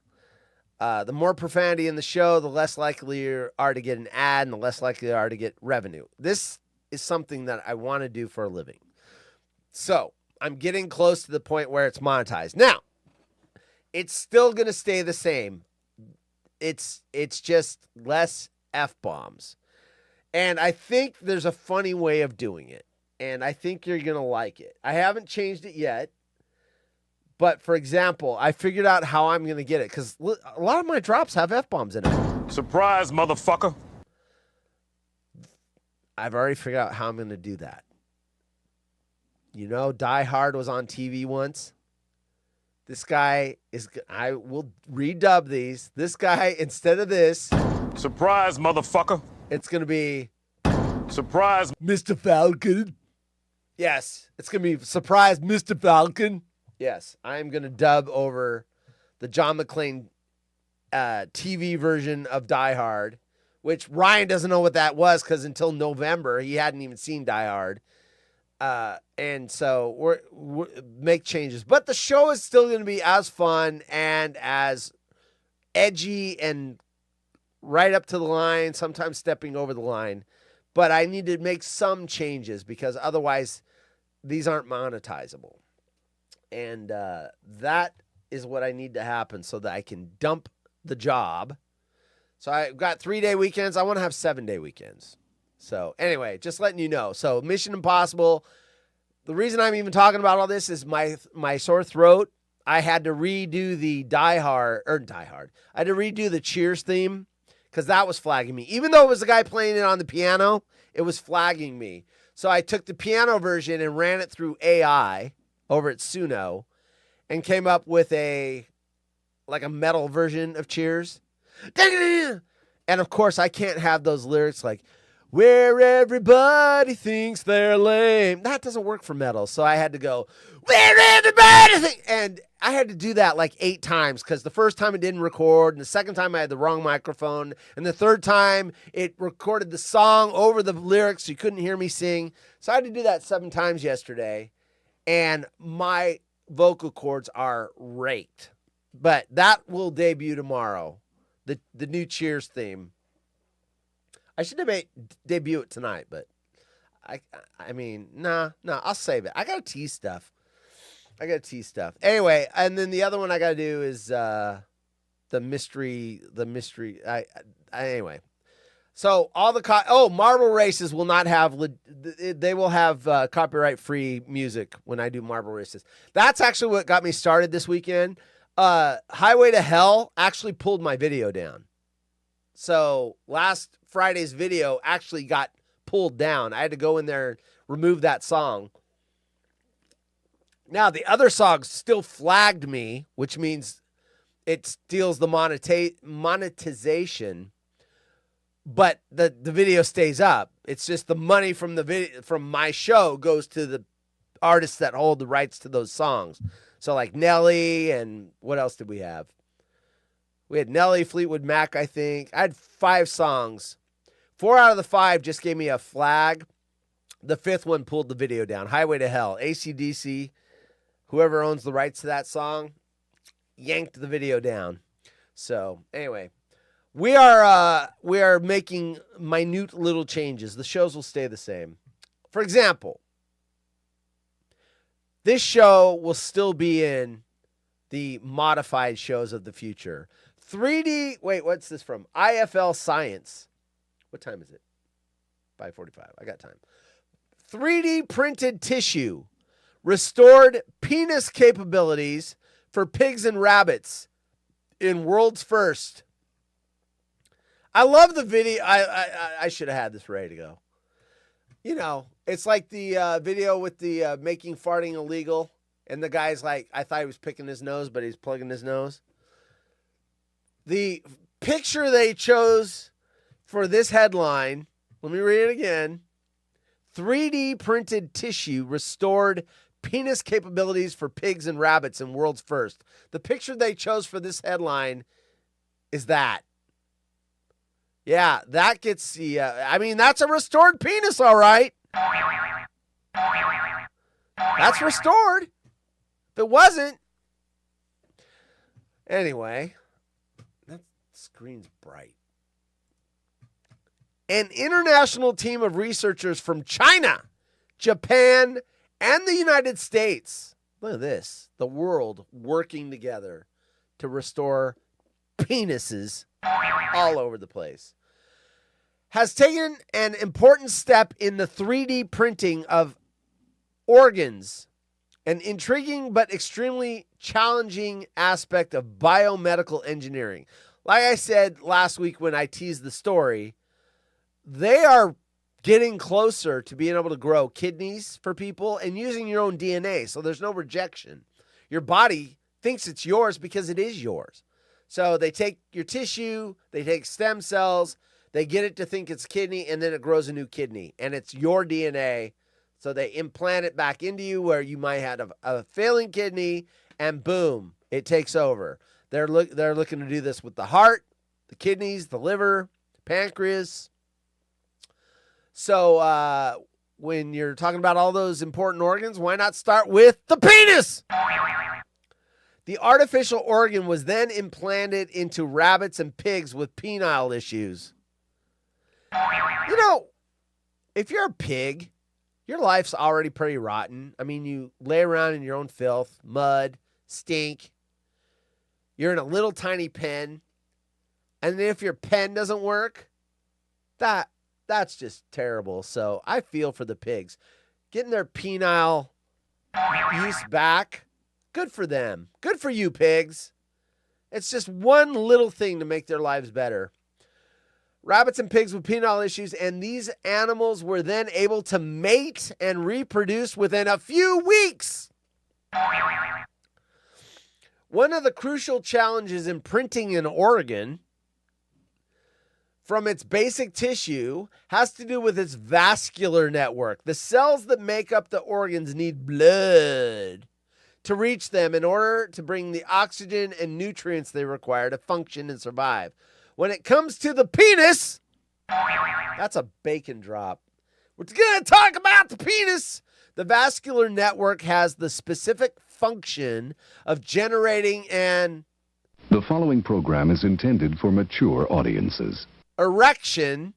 The more profanity in the show, the less likely you are to get an ad and the less likely you are to get revenue. This is something that I want to do for a living. So I'm getting close to the point where it's monetized. Now, it's still going to stay the same. It's just less F-bombs. And I think there's a funny way of doing it. And I think you're going to like it. I haven't changed it yet. But, for example, I figured out how I'm going to get it. Because a lot of my drops have F-bombs in them. Surprise, motherfucker. I've already figured out how I'm going to do that. You know, Die Hard was on TV once. This guy is, I will redub these. This guy, instead of this. Surprise, motherfucker. It's going to be. Surprise, Mr. Falcon. Yes, it's going to be surprise, Mr. Falcon. Yes, I'm going to dub over the John McClane TV version of Die Hard, which Ryan doesn't know what that was because until November, he hadn't even seen Die Hard. And so we're make changes. But the show is still going to be as fun and as edgy and right up to the line, sometimes stepping over the line. But I need to make some changes because otherwise these aren't monetizable. And that is what I need to happen so that I can dump the job. So I've got 3-day weekends. I want to have 7-day weekends. So anyway, just letting you know. So Mission Impossible. The reason I'm even talking about all this is my sore throat. I had to redo the Die Hard. I had to redo the Cheers theme because that was flagging me. Even though it was the guy playing it on the piano, it was flagging me. So I took the piano version and ran it through AI over at Suno and came up with a metal version of Cheers. And of course, I can't have those lyrics like, where everybody thinks they're lame. That doesn't work for metal. So I had to go, where everybody thinks. And I had to do that like 8 times because the first time it didn't record. And the second time I had the wrong microphone. And the third time it recorded the song over the lyrics so you couldn't hear me sing. So I had to do that 7 times yesterday. And my vocal cords are raked. But that will debut tomorrow. The new Cheers theme. I should debut it tonight, but I mean, nah, I'll save it. I got to tease stuff. Anyway, and then the other one I got to do is the mystery. Anyway. So all the marble races will not have they will have copyright free music when I do marble races. That's actually what got me started this weekend. Highway to Hell actually pulled my video down. So last Friday's video actually got pulled down. I had to go in there and remove that song. Now, the other songs still flagged me, which means it steals the monetization, but the video stays up. It's just the money from the video from my show goes to the artists that hold the rights to those songs. So like Nelly and what else did we have? We had Nelly, Fleetwood Mac, I think. I had 5 songs. 4 out of the 5 just gave me a flag. The 5th one pulled the video down. Highway to Hell, AC/DC, whoever owns the rights to that song, yanked the video down. So anyway, we are making minute little changes. The shows will stay the same. For example, this show will still be in the modified shows of the future. 3D, wait, what's this from? IFL Science. What time is it? 5:45. I got time. 3D printed tissue. Restored penis capabilities for pigs and rabbits in world's first. I love the video. I should have had this ready to go. You know, it's like the video with the making farting illegal. And the guy's like, I thought he was picking his nose, but he's plugging his nose. The picture they chose for this headline, let me read it again. 3D printed tissue restored penis capabilities for pigs and rabbits in world's first. The picture they chose for this headline is that. Yeah, that gets the. I mean, that's a restored penis, all right. That's restored. If it wasn't. Anyway, that screen's bright. An international team of researchers from China, Japan, and the United States. Look at this. The world working together to restore penises all over the place. Has taken an important step in the 3D printing of organs, an intriguing but extremely challenging aspect of biomedical engineering. Like I said last week when I teased the story, they are getting closer to being able to grow kidneys for people and using your own DNA, so there's no rejection. Your body thinks it's yours because it is yours. So they take your tissue, they take stem cells, they get it to think it's kidney, and then it grows a new kidney, and it's your DNA. So they implant it back into you where you might have a failing kidney, and boom, it takes over. They're looking to do this with the heart, the kidneys, the liver, pancreas. So when you're talking about all those important organs, why not start with the penis? The artificial organ was then implanted into rabbits and pigs with penile issues. You know, if you're a pig, your life's already pretty rotten. I mean, you lay around in your own filth, mud, stink. You're in a little tiny pen. And then if your pen doesn't work, that's just terrible. So I feel for the pigs. Getting their penile use back, good for them. Good for you, pigs. It's just one little thing to make their lives better. Rabbits and pigs with penile issues, and these animals were then able to mate and reproduce within a few weeks. One of the crucial challenges in printing an organ from its basic tissue has to do with its vascular network. The cells that make up the organs need blood to reach them in order to bring the oxygen and nutrients they require to function and survive. When it comes to the penis, that's a bacon drop. We're going to talk about the penis. The vascular network has the specific function of generating an The following program is intended for mature audiences. erection.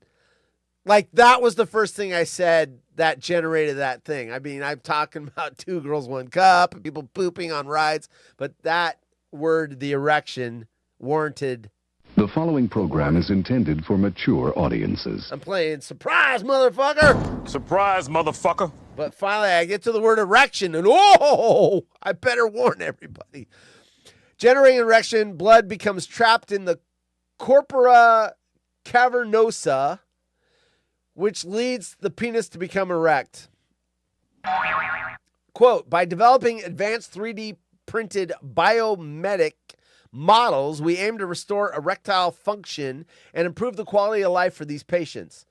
Like that was the first thing I said that generated that thing. I mean, I'm talking about 2 girls, 1 cup, and people pooping on rides, but that word, the erection, warranted. The following program is intended for mature audiences. I'm playing surprise, motherfucker. Surprise, motherfucker. But finally, I get to the word erection, and oh, I better warn everybody. Generating erection, blood becomes trapped in the corpora cavernosa, which leads the penis to become erect. Quote, by developing advanced 3D printed biomedic models, we aim to restore erectile function and improve the quality of life for these patients.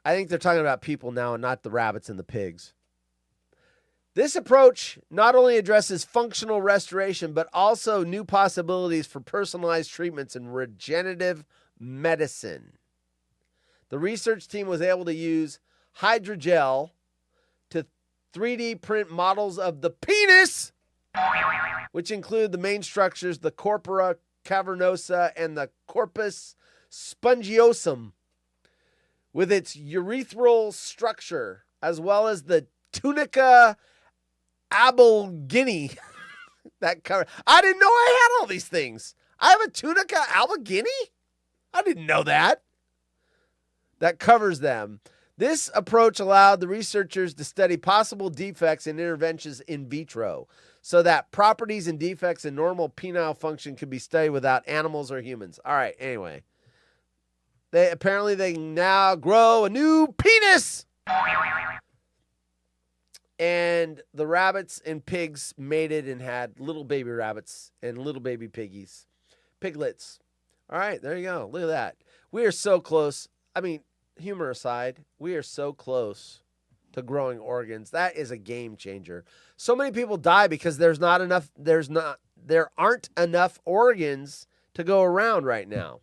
I think they're talking about people now and not the rabbits and the pigs. This approach not only addresses functional restoration, but also new possibilities for personalized treatments in regenerative medicine. The research team was able to use hydrogel to 3D print models of the penis, which include the main structures, the corpora cavernosa and the corpus spongiosum, with its urethral structure, as well as the tunica albuginea. That cover. I didn't know I had all these things. I have a tunica albuginea? I didn't know that. That covers them. This approach allowed the researchers to study possible defects and interventions in vitro, so that properties and defects in normal penile function could be studied without animals or humans. All right, anyway. They can now grow a new penis. And the rabbits and pigs mated and had little baby rabbits and little baby piggies. Piglets. All right, there you go. Look at that. We are so close. I mean, humor aside, we are so close to growing organs. That is a game changer. So many people die because there aren't enough organs to go around right now.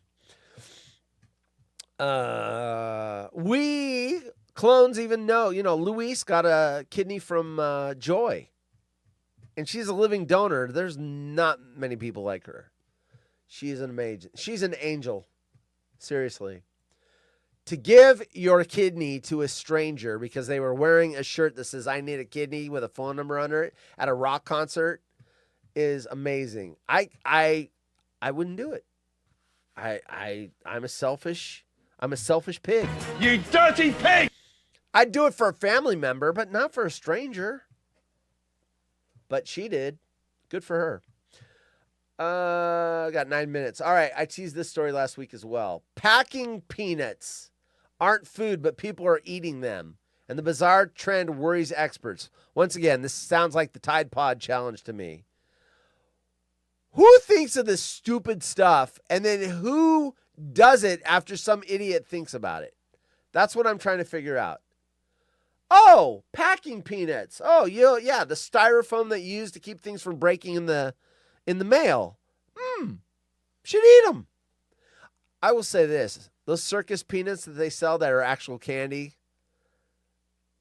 We clones even know, Luis got a kidney from Joy. And she's a living donor. There's not many people like her. She's an angel. Seriously. To give your kidney to a stranger because they were wearing a shirt that says, I need a kidney with a phone number under it at a rock concert is amazing. I wouldn't do it. I'm a selfish pig. You dirty pig! I'd do it for a family member, but not for a stranger. But she did. Good for her. Got 9 minutes. All right, I teased this story last week as well. Packing peanuts aren't food, but people are eating them. And the bizarre trend worries experts. Once again, this sounds like the Tide Pod challenge to me. Who thinks of this stupid stuff, and then who does it after some idiot thinks about it? That's what I'm trying to figure out. Oh, packing peanuts. Oh, yeah, the styrofoam that you use to keep things from breaking in the mail. Should eat them. I will say this. Those circus peanuts that they sell that are actual candy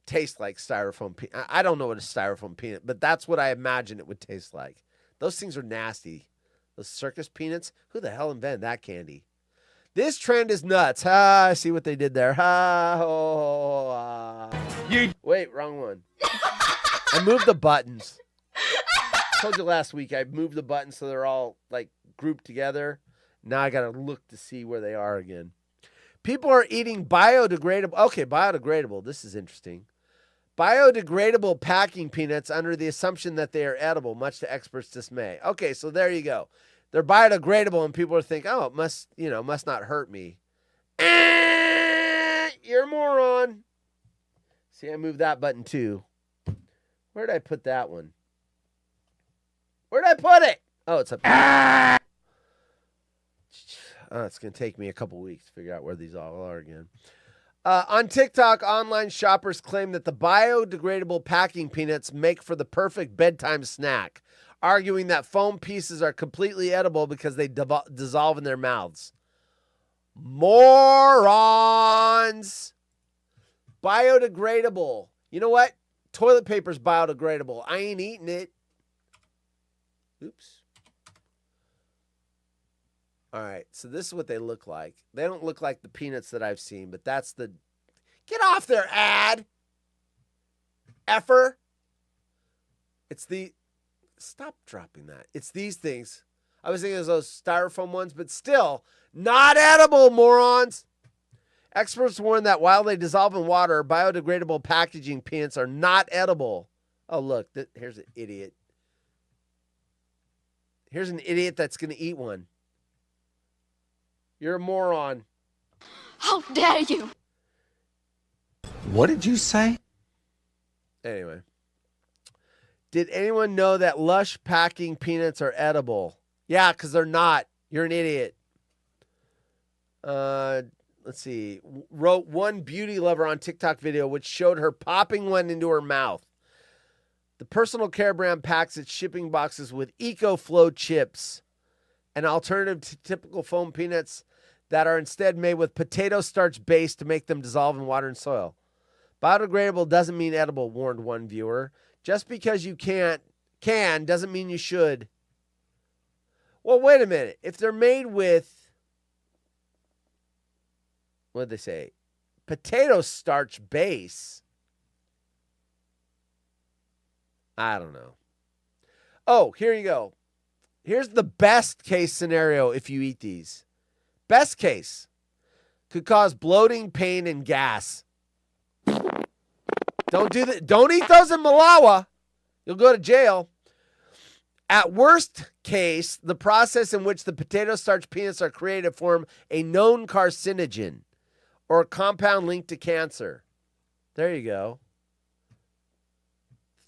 taste like styrofoam peanut. I don't know what a styrofoam peanut, but that's what I imagine it would taste like. Those things are nasty. Those circus peanuts, who the hell invented that candy? This trend is nuts. I see what they did there. Wait, wrong one. I moved the buttons. I told you last week I moved the buttons so they're all like grouped together. Now I got to look to see where they are again. People are eating biodegradable. Okay, biodegradable. This is interesting. Biodegradable packing peanuts under the assumption that they are edible, much to experts' dismay. Okay, so there you go. They're biodegradable, and people are thinking, oh, it must not hurt me. You're a moron. See, I moved that button too. Where did I put that one? Where did I put it? Oh, it's up here. Oh, it's going to take me a couple weeks to figure out where these all are again. On TikTok, online shoppers claim that the biodegradable packing peanuts make for the perfect bedtime snack, arguing that foam pieces are completely edible because they dissolve in their mouths. Morons! Biodegradable. You know what? Toilet paper's biodegradable. I ain't eating it. Oops. All right, so this is what they look like. They don't look like the peanuts that I've seen, but that's the... Get off there, ad! Effer. It's the... Stop dropping that. It's these things. I was thinking of those styrofoam ones, but still, not edible, morons! Experts warn that while they dissolve in water, biodegradable packaging peanuts are not edible. Oh, look, here's an idiot. Here's an idiot that's going to eat one. You're a moron. How dare you? What did you say? Anyway. Did anyone know that Lush packing peanuts are edible? Yeah, because they're not. You're an idiot. Let's see. Wrote one beauty lover on TikTok video which showed her popping one into her mouth. The personal care brand packs its shipping boxes with EcoFlow chips, an alternative to typical foam peanuts that are instead made with potato starch base to make them dissolve in water and soil. Biodegradable doesn't mean edible, warned one viewer. Just because you can doesn't mean you should. Well, wait a minute. If they're made with, what did they say? Potato starch base. I don't know. Oh, here you go. Here's the best case scenario if you eat these. Best case. Could cause bloating, pain, and gas. Don't do that. Don't eat those in Malawi. You'll go to jail. At worst case, the process in which the potato starch peanuts are created form a known carcinogen or a compound linked to cancer. There you go.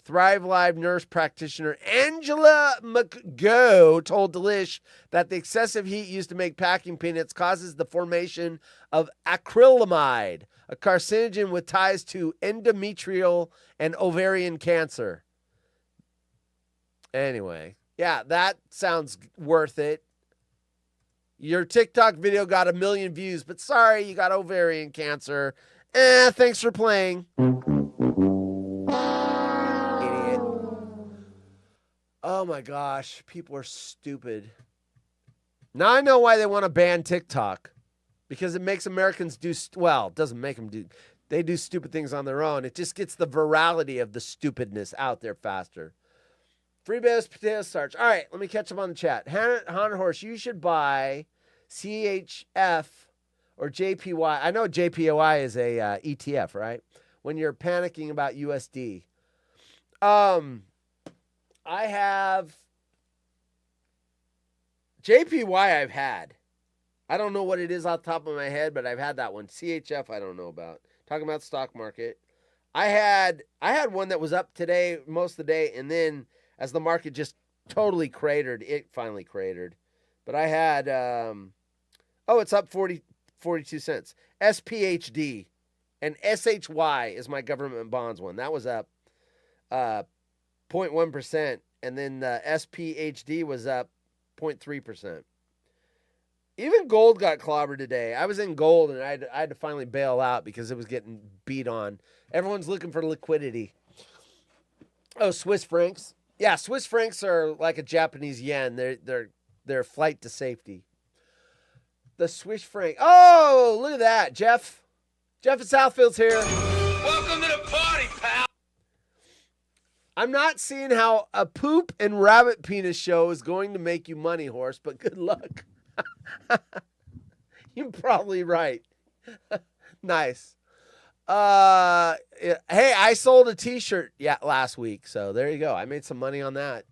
Thrive Live nurse practitioner Angela McGo told Delish that the excessive heat used to make packing peanuts causes the formation of acrylamide, a carcinogen with ties to endometrial and ovarian cancer. Anyway, yeah, that sounds worth it. Your TikTok video got 1 million views, but sorry, you got ovarian cancer. Thanks for playing. Idiot. Oh my gosh, people are stupid. Now I know why they want to ban TikTok. Because it makes Americans do, it doesn't make them do, they do stupid things on their own. It just gets the virality of the stupidness out there faster. Free Bears Potato Starch. All right, let me catch up on the chat. Haunted Horse, you should buy CHF or JPY. I know JPY is a ETF, right? When you're panicking about USD. I have JPY I've had. I don't know what it is off the top of my head, but I've had that one. CHF I don't know about. Talking about stock market. I had one that was up today, most of the day, and then as the market just totally cratered, it finally cratered. But I had it's up 42 cents. SPHD and SHY is my government bonds one. That was up 0.1%, and then the SPHD was up 0.3%. Even gold got clobbered today. I was in gold, and I had to finally bail out because it was getting beat on. Everyone's looking for liquidity. Oh, Swiss francs. Yeah, Swiss francs are like a Japanese yen. They're flight to safety. The Swiss franc. Oh, look at that, Jeff. Jeff at Southfield's here. Welcome to the party, pal. I'm not seeing how a poop and rabbit penis show is going to make you money, Horse, but good luck. You're probably right. Nice. Hey, I sold a t-shirt last week, so there you go. I made some money on that.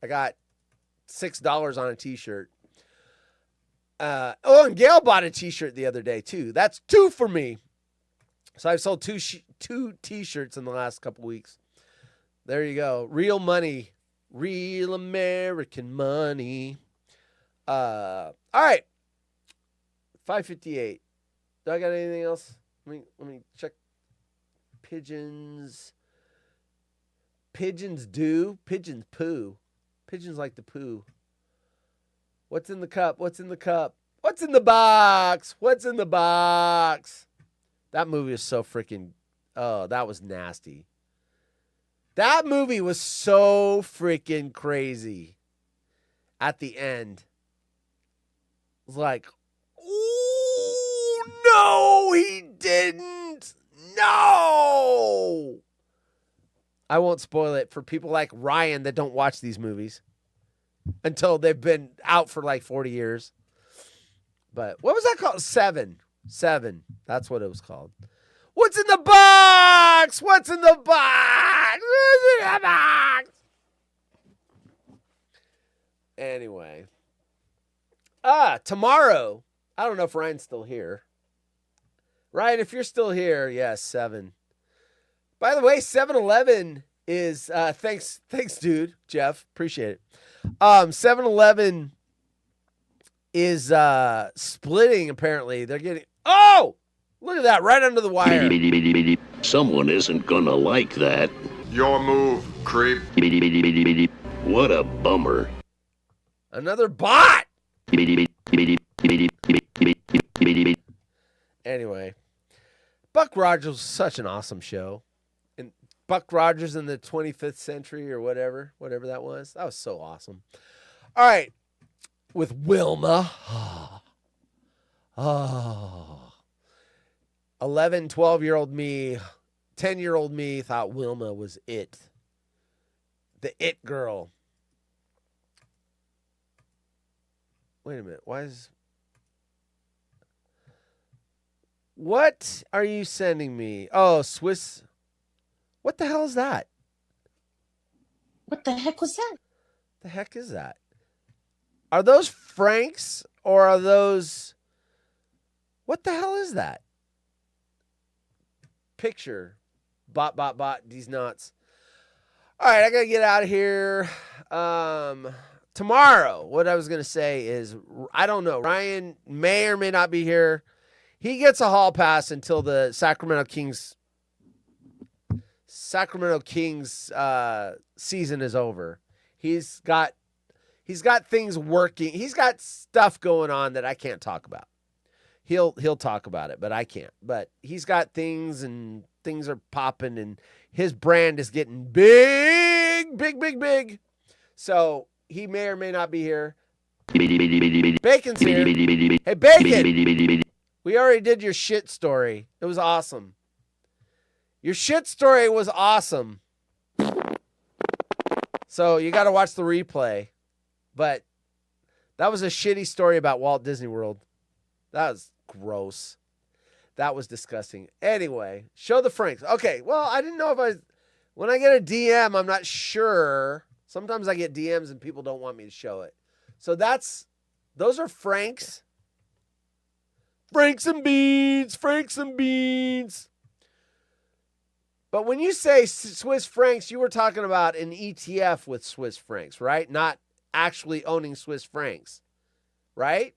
I got $6 on a t-shirt. And Gail bought a t-shirt the other day too. That's 2 for me. So I've sold two t-shirts in the last couple weeks. There you go. Real money. Real American money. All right. 5:58. Do I got anything else? Let me check. Pigeons. Pigeons do. Pigeons poo. Pigeons like to poo. What's in the cup? What's in the cup? What's in the box? What's in the box? That movie is so freaking. Oh, that was nasty. That movie was so freaking crazy. At the end. It was like, oh, no, he didn't. No. I won't spoil it for people like Ryan that don't watch these movies until they've been out for like 40 years. But what was that called? Seven. That's what it was called. What's in the box? What's in the box? What's in the box? Anyway. Tomorrow. I don't know if Ryan's still here. Ryan, if you're still here, yes, 7. By the way, 7-Eleven is thanks, dude, Jeff. Appreciate it. 7-Eleven is splitting, apparently. They're getting look at that, right under the wire. Someone isn't gonna like that. Your move, creep. What a bummer. Another bot. Anyway, Buck Rogers was such an awesome show. And Buck Rogers in the 25th century or whatever that was. That was so awesome. All right. With Wilma. 11, 12-year-old me, 10-year-old me thought Wilma was it. The it girl. Wait a minute. What are you sending me? Oh, Swiss. What the hell is that? What the heck was that? The heck is that? Are those francs or are those... What the hell is that? Picture. Bot, these nuts. All right, I got to get out of here. Tomorrow, what I was going to say is, I don't know. Ryan may or may not be here. He gets a hall pass until the Sacramento Kings season is over. He's got He's got things working. He's got stuff going on that I can't talk about. He'll talk about it, but I can't. But he's got things, and things are popping, and his brand is getting big, big, big, big. So he may or may not be here. Bacon's here. Hey, Bacon! We already did your shit story. It was awesome. Your shit story was awesome. So you got to watch the replay. But that was a shitty story about Walt Disney World. That was gross. That was disgusting. Anyway, show the Franks. Okay, well, I didn't know if when I get a DM, I'm not sure. Sometimes I get DMs and people don't want me to show it. So those are Franks. Franks and beans, Franks and beans. But when you say Swiss francs, you were talking about an ETF with Swiss francs, right? Not actually owning Swiss francs, right?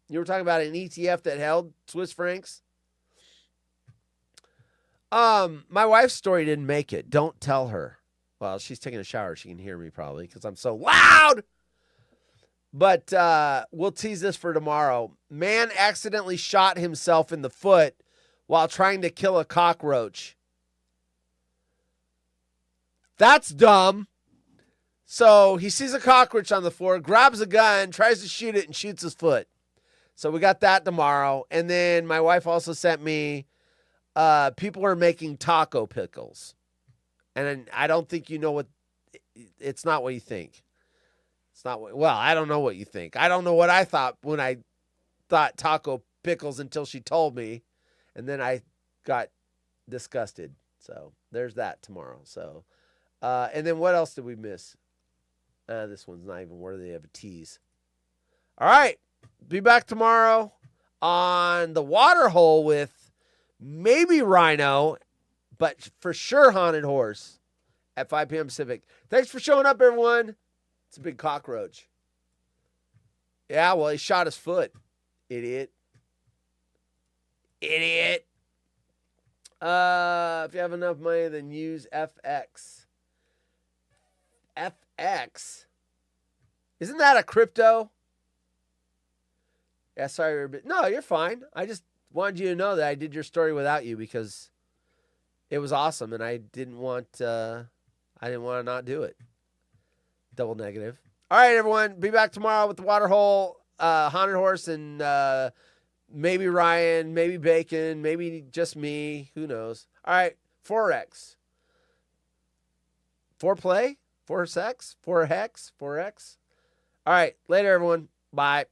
You were talking about an ETF that held Swiss francs. My wife's story didn't make it. Don't tell her. Well, she's taking a shower. She can hear me probably because I'm so loud. But we'll tease this for tomorrow. Man accidentally shot himself in the foot while trying to kill a cockroach. That's dumb. So he sees a cockroach on the floor, grabs a gun, tries to shoot it, and shoots his foot. So we got that tomorrow. And then my wife also sent me, people are making taco pickles. And I don't think you know what, it's not what you think. It's not what, well, I don't know what you think. I don't know what I thought when I thought taco pickles until she told me. And then I got disgusted. So there's that tomorrow. So, and then what else did we miss? This one's not even worthy of a tease. All right. Be back tomorrow on the water hole with maybe Rhino, but for sure Haunted Horse at 5 p.m. Pacific. Thanks for showing up, everyone. It's a big cockroach. Yeah, well, he shot his foot. Idiot. Idiot. If you have enough money, then use FX. FX? Isn't that a crypto? Yeah, sorry. No, you're fine. I just wanted you to know that I did your story without you because it was awesome, and I didn't want to not do it. Double negative. All right, everyone. Be back tomorrow with the water hole, Haunted Horse, and maybe Ryan, maybe Bacon, maybe just me. Who knows? All right. 4X. Foreplay? 4 sex? 4 hex? 4X? All right. Later, everyone. Bye.